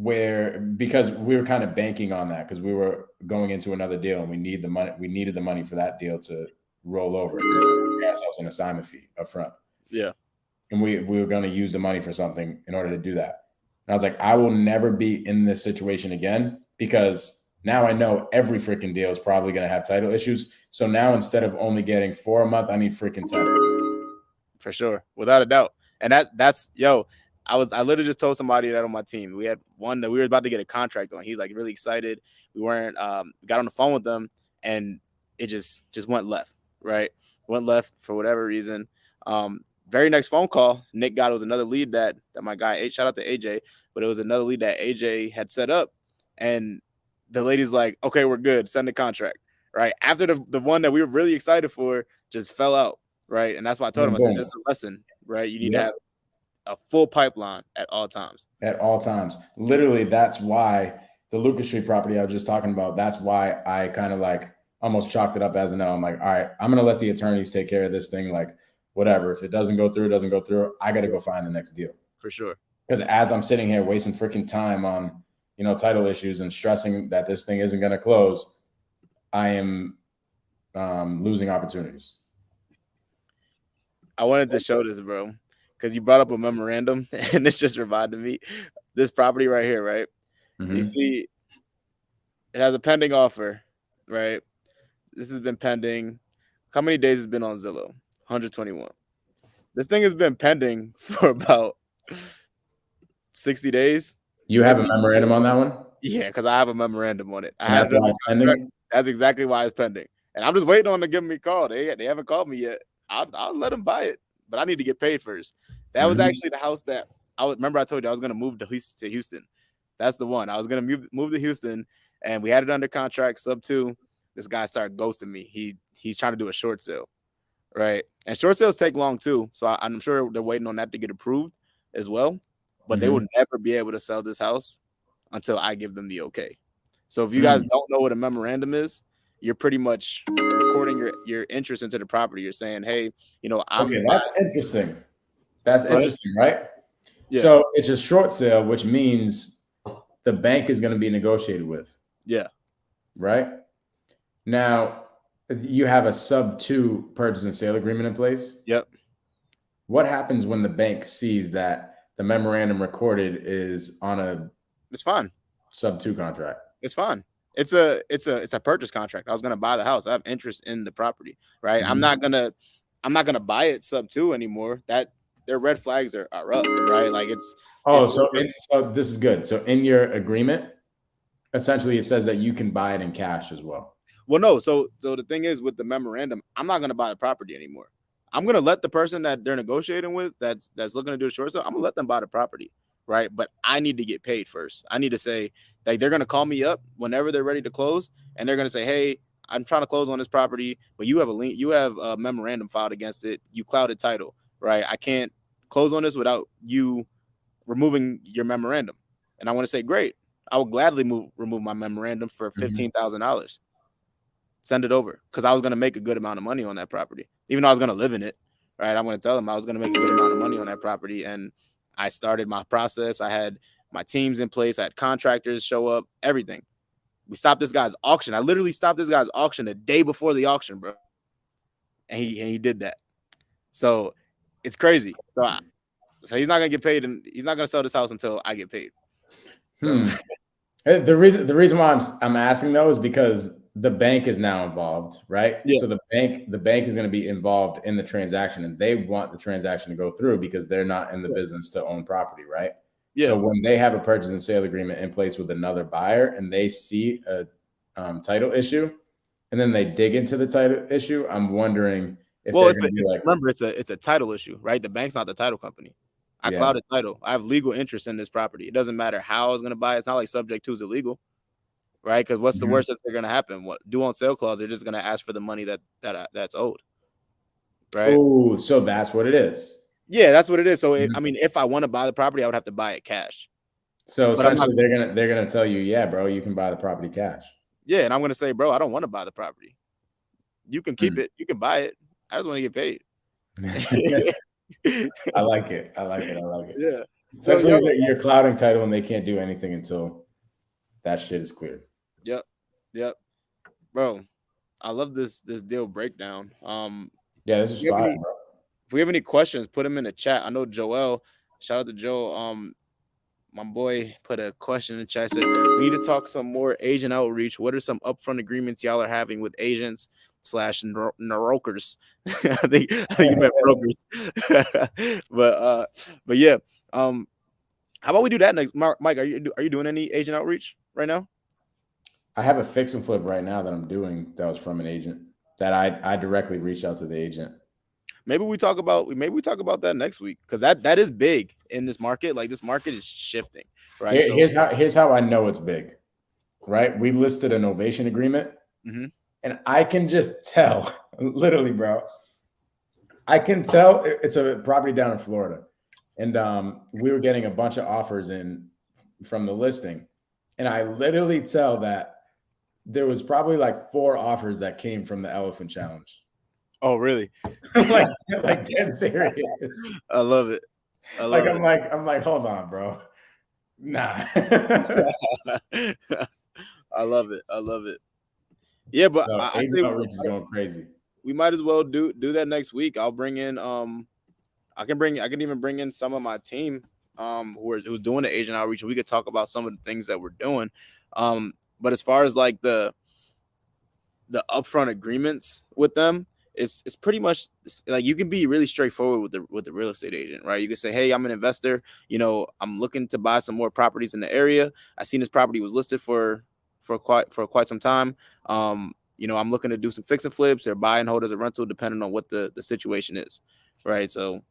Because we were kind of banking on that because we were going into another deal and we needed the money for that deal to roll over. We had ourselves an assignment fee up front. Yeah. and we were going to use the money for something in order to do that. And I was like, I will never be in this situation again, because now I know every freaking deal is probably going to have title issues. So now instead of only getting 4 a month, I need freaking 10. For sure, without a doubt. And that's I literally just told somebody that on my team. We had one that we were about to get a contract on. He's like really excited. We weren't got on the phone with them, and it just went left, right? Went left for whatever reason. Very next phone call, Nick got, it was another lead that my guy, shout out to AJ, but it was another lead that AJ had set up, and the lady's like, okay, we're good, send the contract, right? After the one that we were really excited for just fell out, right? And that's why I told him, I said, this is a lesson, right? You need to have a full pipeline at all times. At all times. Literally, that's why the Lucas Street property I was just talking about, that's why I kind of like almost chalked it up as a no. I'm like, all right, I'm going to let the attorneys take care of this thing. Like, whatever. If it doesn't go through, it doesn't go through. I got to go find the next deal. For sure. Because as I'm sitting here wasting freaking time on, title issues and stressing that this thing isn't going to close, I am losing opportunities. I wanted to show this, bro, because you brought up a memorandum, and this just reminded me. This property right here, right? Mm-hmm. You see, it has a pending offer, right? This has been pending. How many days has it been on Zillow? 121. This thing has been pending for about 60 days. You have a memorandum on that one? Yeah, because I have a memorandum on it. That's why it's pending? That's exactly why it's pending. And I'm just waiting on them to give me a call. They haven't called me yet. I'll let them buy it, but I need to get paid first. That was actually the house that I told you I was going to move to Houston. That's the one. I was going to move to Houston, and we had it under contract, sub 2. This guy started ghosting me. He's trying to do a short sale, right? And short sales take long too, so I'm sure they're waiting on that to get approved as well. But they will never be able to sell this house until I give them the okay. So if you guys don't know what a memorandum is, you're pretty much recording your interest into the property. You're saying, hey, okay, that's interesting. That's interesting, right? Yeah. So it's a short sale, which means the bank is going to be negotiated with. Yeah. Right? Now, you have a sub 2 purchase and sale agreement in place. Yep. What happens when the bank sees that the memorandum recorded is on a It's fine. sub 2 contract? It's fine. It's a purchase contract. I was gonna buy the house. I have interest in the property, right? I'm not gonna buy it sub 2 anymore. That their red flags are up, right? Like so this is good. So in your agreement, essentially it says that you can buy it in cash as well. Well, no. So the thing is, with the memorandum, I'm not gonna buy the property anymore. I'm gonna let the person that they're negotiating with, that's looking to do a short sale, I'm gonna let them buy the property, right? But I need to get paid first. I need to say, like, they're gonna call me up whenever they're ready to close, and they're gonna say, hey, I'm trying to close on this property, but you have a memorandum filed against it. You clouded title, right? I can't close on this without you removing your memorandum. And I want to say, great, I will gladly remove my memorandum for $15,000. Send it over, because I was going to make a good amount of money on that property, even though I was going to live in it, right? I'm going to tell them I was going to make a good amount of money on that property, and I started my process. I had my teams in place. I had contractors show up, everything. We stopped this guy's auction. I literally stopped this guy's auction the day before the auction, bro, and he did that. So it's crazy. So he's not going to get paid, and he's not going to sell this house until I get paid. The reason why I'm asking though is because the bank is now involved, right? Yeah. So the bank is going to be involved in the transaction, and they want the transaction to go through because they're not in the business to own property, right? Yeah. So when they have a purchase and sale agreement in place with another buyer, and they see a title issue, and then they dig into the title issue, I'm wondering if remember, it's a title issue, right? The bank's not the title company. I clouded title. I have legal interest in this property. It doesn't matter how I was going to buy it. It's not like subject to is illegal, right? Because what's the worst that's going to happen? What due on sale clause? They're just going to ask for the money that's owed, right? Oh, so that's what it is. Yeah, that's what it is. So I mean, if I want to buy the property, I would have to buy it cash. So essentially, they're gonna tell you, yeah, bro, you can buy the property cash. Yeah, and I'm gonna say, bro, I don't want to buy the property. You can keep it. You can buy it. I just want to get paid. I like it. Yeah. So you're clouding title, and they can't do anything until that shit is cleared. Yep. Bro, I love this deal breakdown. Yeah, this is fire, bro. if we have any questions, put them in the chat. I know Joel. Shout out to Joel. My boy put a question in the chat. Said we need to talk some more agent outreach. What are some upfront agreements y'all are having with agents slash brokers? I think you meant brokers. but yeah. How about we do that next? Mike, are you doing any agent outreach right now? I have a fix and flip right now that I'm doing that was from an agent that I directly reached out to the agent. Maybe we talk about that next week, because that is big in this market. Like, this market is shifting, right? Here's how I know it's big. Right, we listed an ovation agreement, and I can just tell, literally, bro. I can tell it's a property down in Florida, and we were getting a bunch of offers in from the listing, and I literally tell that there was probably like 4 offers that came from the Elephant Challenge. Oh, really? like dead serious. I love it. I'm like, hold on, bro. Nah. I love it. Yeah, but So I say outreach is going crazy. We might as well do that next week. I'll bring in I can even bring in some of my team who's doing the agent outreach, and we could talk about some of the things that we're doing. But as far as like the upfront agreements with them, it's pretty much like you can be really straightforward with the real estate agent, right? You can say, hey, I'm an investor, I'm looking to buy some more properties in the area. I seen this property was listed for quite some time. I'm looking to do some fix and flips or buy and hold as a rental, depending on what the situation is, right? So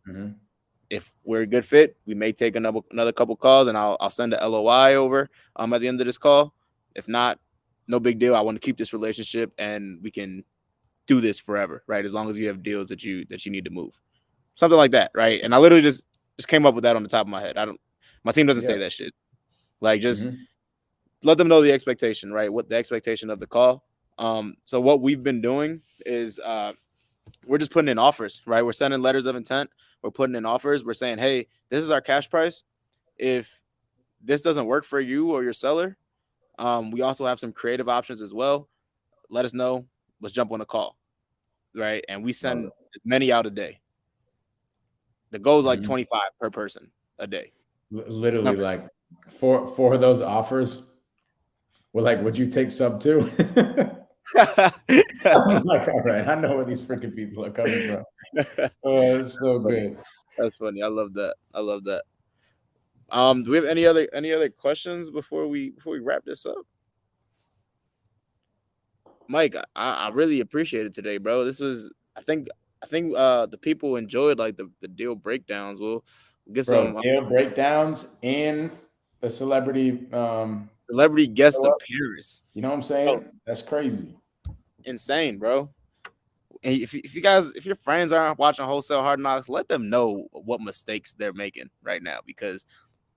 if we're a good fit, we may take another couple calls, and I'll send a LOI over at the end of this call. If not, no big deal. I want to keep this relationship, and we can do this forever, right? As long as you have deals that you need to move, something like that, right? And I literally just came up with that on the top of my head. My team doesn't say that shit. Like, just let them know the expectation, right? What the expectation of the call. So what we've been doing is we're just putting in offers, right? We're sending letters of intent. We're putting in offers. We're saying, hey, this is our cash price. If this doesn't work for you or your seller, we also have some creative options as well. Let us know. Let's jump on a call, right? And we send as many out a day. The goal is like 25 per person a day. Literally, like for those offers, we're like, would you take sub 2? I'm like, all right, I know where these freaking people are coming from. Oh, it's so good. That's funny. I love that. Do we have any other questions before we wrap this up? Mike, I really appreciate it today, bro. This was, I think the people enjoyed like the deal breakdowns. We'll get some deal breakdowns and a celebrity guest appearance. You know what I'm saying? That's crazy. Insane, bro. And if your friends aren't watching Wholesale Hard Knocks, let them know what mistakes they're making right now, because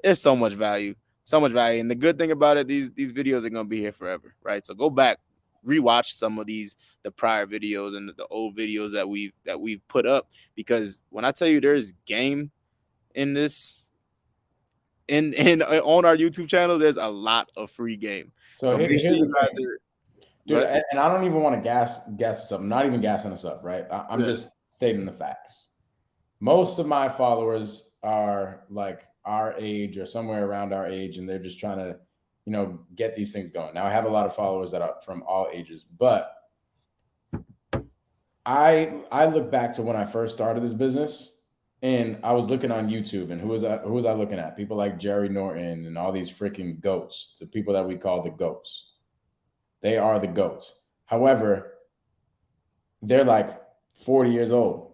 there's so much value. And the good thing about it, these videos are gonna be here forever, right? So go back, rewatch some of the prior videos and the old videos that we've put up, because when I tell you there's game in this, in on our YouTube channel, there's a lot of free game. So make sure you guys are. Dude, and I don't even want to gas us up. I'm not even gassing us up, right? I'm just stating the facts. Most of my followers are like our age or somewhere around our age, and they're just trying to, get these things going. Now, I have a lot of followers that are from all ages, but I look back to when I first started this business, and I was looking on YouTube, and who was I looking at? People like Jerry Norton and all these freaking goats, the people that we call the goats. They are the goats. However, they're like 40 years old,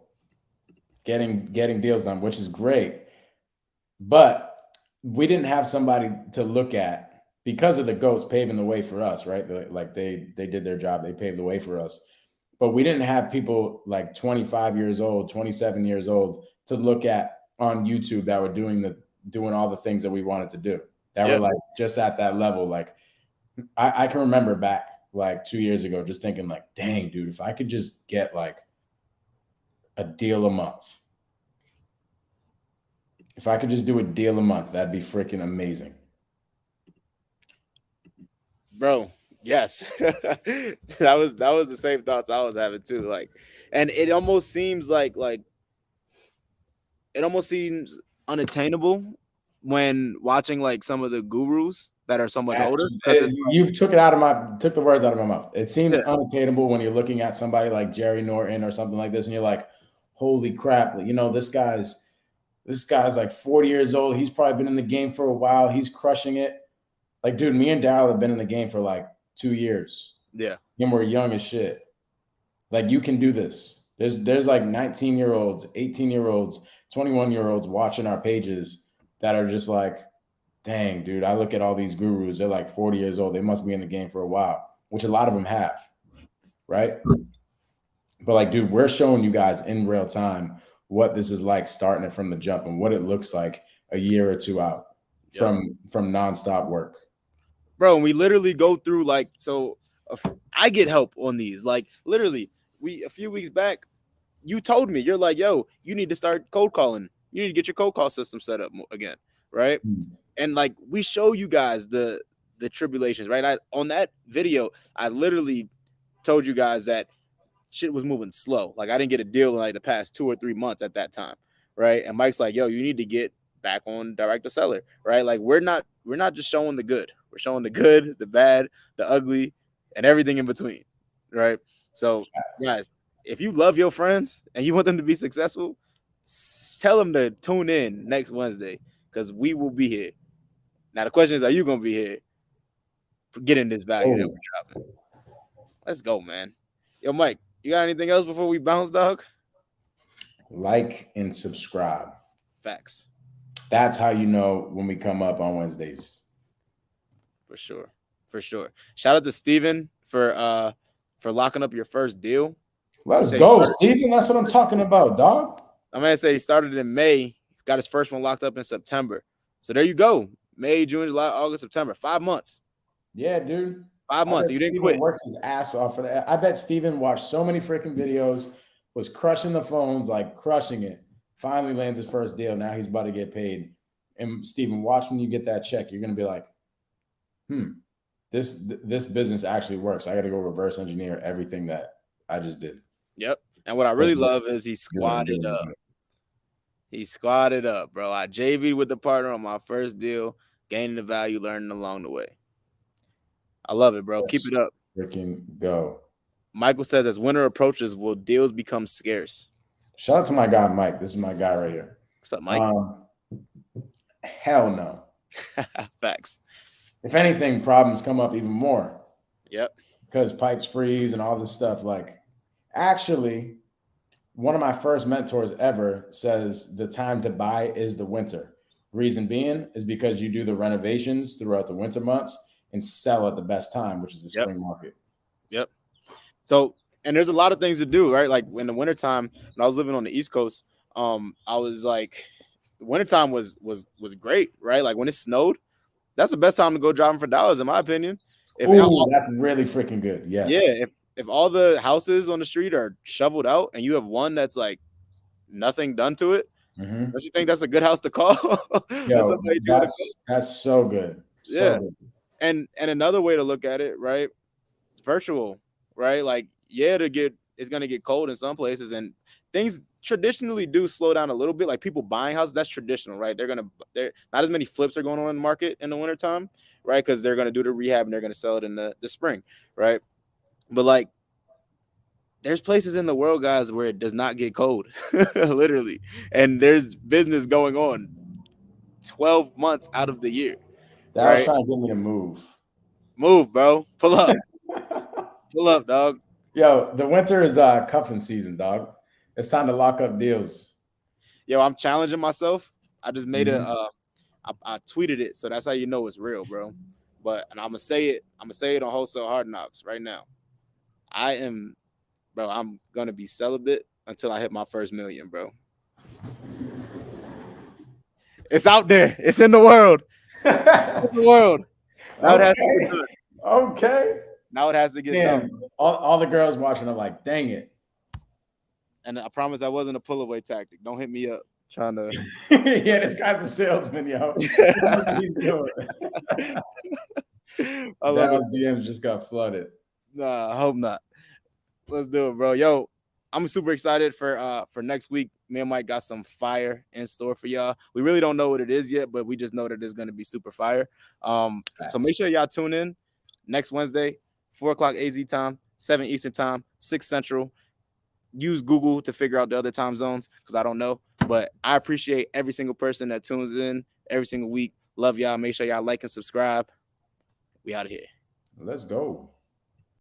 getting deals done, which is great. But we didn't have somebody to look at because of the goats paving the way for us, right? Like they did their job. They paved the way for us. But we didn't have people like 25 years old, 27 years old to look at on YouTube that were doing all the things that we wanted to do. That were like just at that level. Like, I can remember back like 2 years ago, just thinking like, dang, dude, if I could just get like a deal a month, if I could just do a deal a month, that'd be freaking amazing. Bro, yes. that was the same thoughts I was having too. Like, and it almost seems like it almost seems unattainable when watching like some of the gurus that are so much older. You took the words out of my mouth. It seems Yeah. unattainable when you're looking at somebody like Jerry Norton or something like this, and you're like, holy crap, this guy's like 40 years old. He's probably been in the game for a while. He's crushing it. Like, dude, me and Daryll have been in the game for like 2 years. Yeah. And we're young as shit. Like, you can do this. There's like 19-year-olds, 18-year-olds, 21-year-olds watching our pages that are just like, dang, dude, I look at all these gurus. They're like 40 years old. They must be in the game for a while, which a lot of them have, right? But like, dude, we're showing you guys in real time what this is like starting it from the jump and what it looks like a year or two out from nonstop work. Bro, and we literally go through like, so I get help on these. Like literally, a few weeks back, you told me, you're like, yo, you need to start cold calling. You need to get your cold call system set up again, right? And like we show you guys the tribulations, right? On that video, I literally told you guys that shit was moving slow. Like I didn't get a deal in like the past 2 or 3 months at that time, right? And Mike's like, yo, you need to get back on direct to seller, right? Like we're not just showing the good. We're showing the good, the bad, the ugly, and everything in between, right? So guys, if you love your friends and you want them to be successful, tell them to tune in next Wednesday because we will be here. Now the question is, are you gonna be here getting this value that we're dropping? Let's go, man. Yo, Mike, you got anything else before we bounce, dog? Like and subscribe. Facts. That's how you know when we come up on Wednesdays. For sure. For sure. Shout out to Steven for locking up your first deal. Let's go, Steven. That's what I'm talking about, dog. I'm gonna say he started in May, got his first one locked up in September. So there you go. May, June, July, August, September. 5 months. Yeah, dude. 5 months. You didn't quit. Worked his ass off for that. I bet Steven watched so many freaking videos, was crushing the phones, like crushing it. Finally lands his first deal. Now he's about to get paid. And Steven, watch when you get that check. You're gonna be like, this business actually works. I got to go reverse engineer everything that I just did. Yep. And what I really love is he squatted up. He squatted up, bro. I JV'd with the partner on my first deal, gaining the value, learning along the way. I love it, bro. Keep it up. Freaking go. Michael says, as winter approaches, will deals become scarce? Shout out to my guy, Mike. This is my guy right here. What's up, Mike? Hell no. Facts. If anything, problems come up even more. Yep. Because pipes freeze and all this stuff. Like, actually, one of my first mentors ever says the time to buy is the winter. Reason being is because you do the renovations throughout the winter months and sell at the best time, which is the spring market. Yep. So, and there's a lot of things to do, right? Like in the wintertime, when I was living on the East Coast, I was like, wintertime was great, right? Like when it snowed, that's the best time to go driving for dollars, in my opinion. That's really freaking good. Yeah. Yeah. If all the houses on the street are shoveled out and you have one that's like nothing done to it, don't you think that's a good house to call? Yo, that's so good. Yeah. And another way to look at it, right? Virtual, right? Like, it's gonna get cold in some places, and things traditionally do slow down a little bit. Like people buying houses, that's traditional, right? They're not as many flips are going on in the market in the wintertime, right? Because they're gonna do the rehab and they're gonna sell it in the spring, right? But like, there's places in the world, guys, where it does not get cold, literally, and there's business going on 12 months out of the year. That was trying to get me to move. Move, bro. Pull up. Pull up, dog. Yo, the winter is cuffing season, dog. It's time to lock up deals. Yo, I'm challenging myself. I just made I tweeted it, so that's how you know it's real, bro. And I'm gonna say it on Wholesale Hardknocks right now. I'm gonna be celibate until I hit my first million, bro. It's out there. It's in the world. It's in the world. Now it has to get done. Okay. Now it has to get done. All the girls watching are like, dang it. And I promise that wasn't a pull away tactic. Don't hit me up trying to. Yeah, this guy's a salesman, yo. He's doing it. Daryl's DMs just got flooded. Nah, I hope not. Let's do it, bro. Yo, I'm super excited for next week. Me and Mike got some fire in store for y'all. We really don't know what it is yet, but we just know that it's going to be super fire. So make sure y'all tune in next Wednesday, 4 o'clock AZ time, 7 Eastern time, 6 Central. Use Google to figure out the other time zones because I don't know. But I appreciate every single person that tunes in every single week. Love y'all. Make sure y'all like and subscribe. We out of here. Let's go.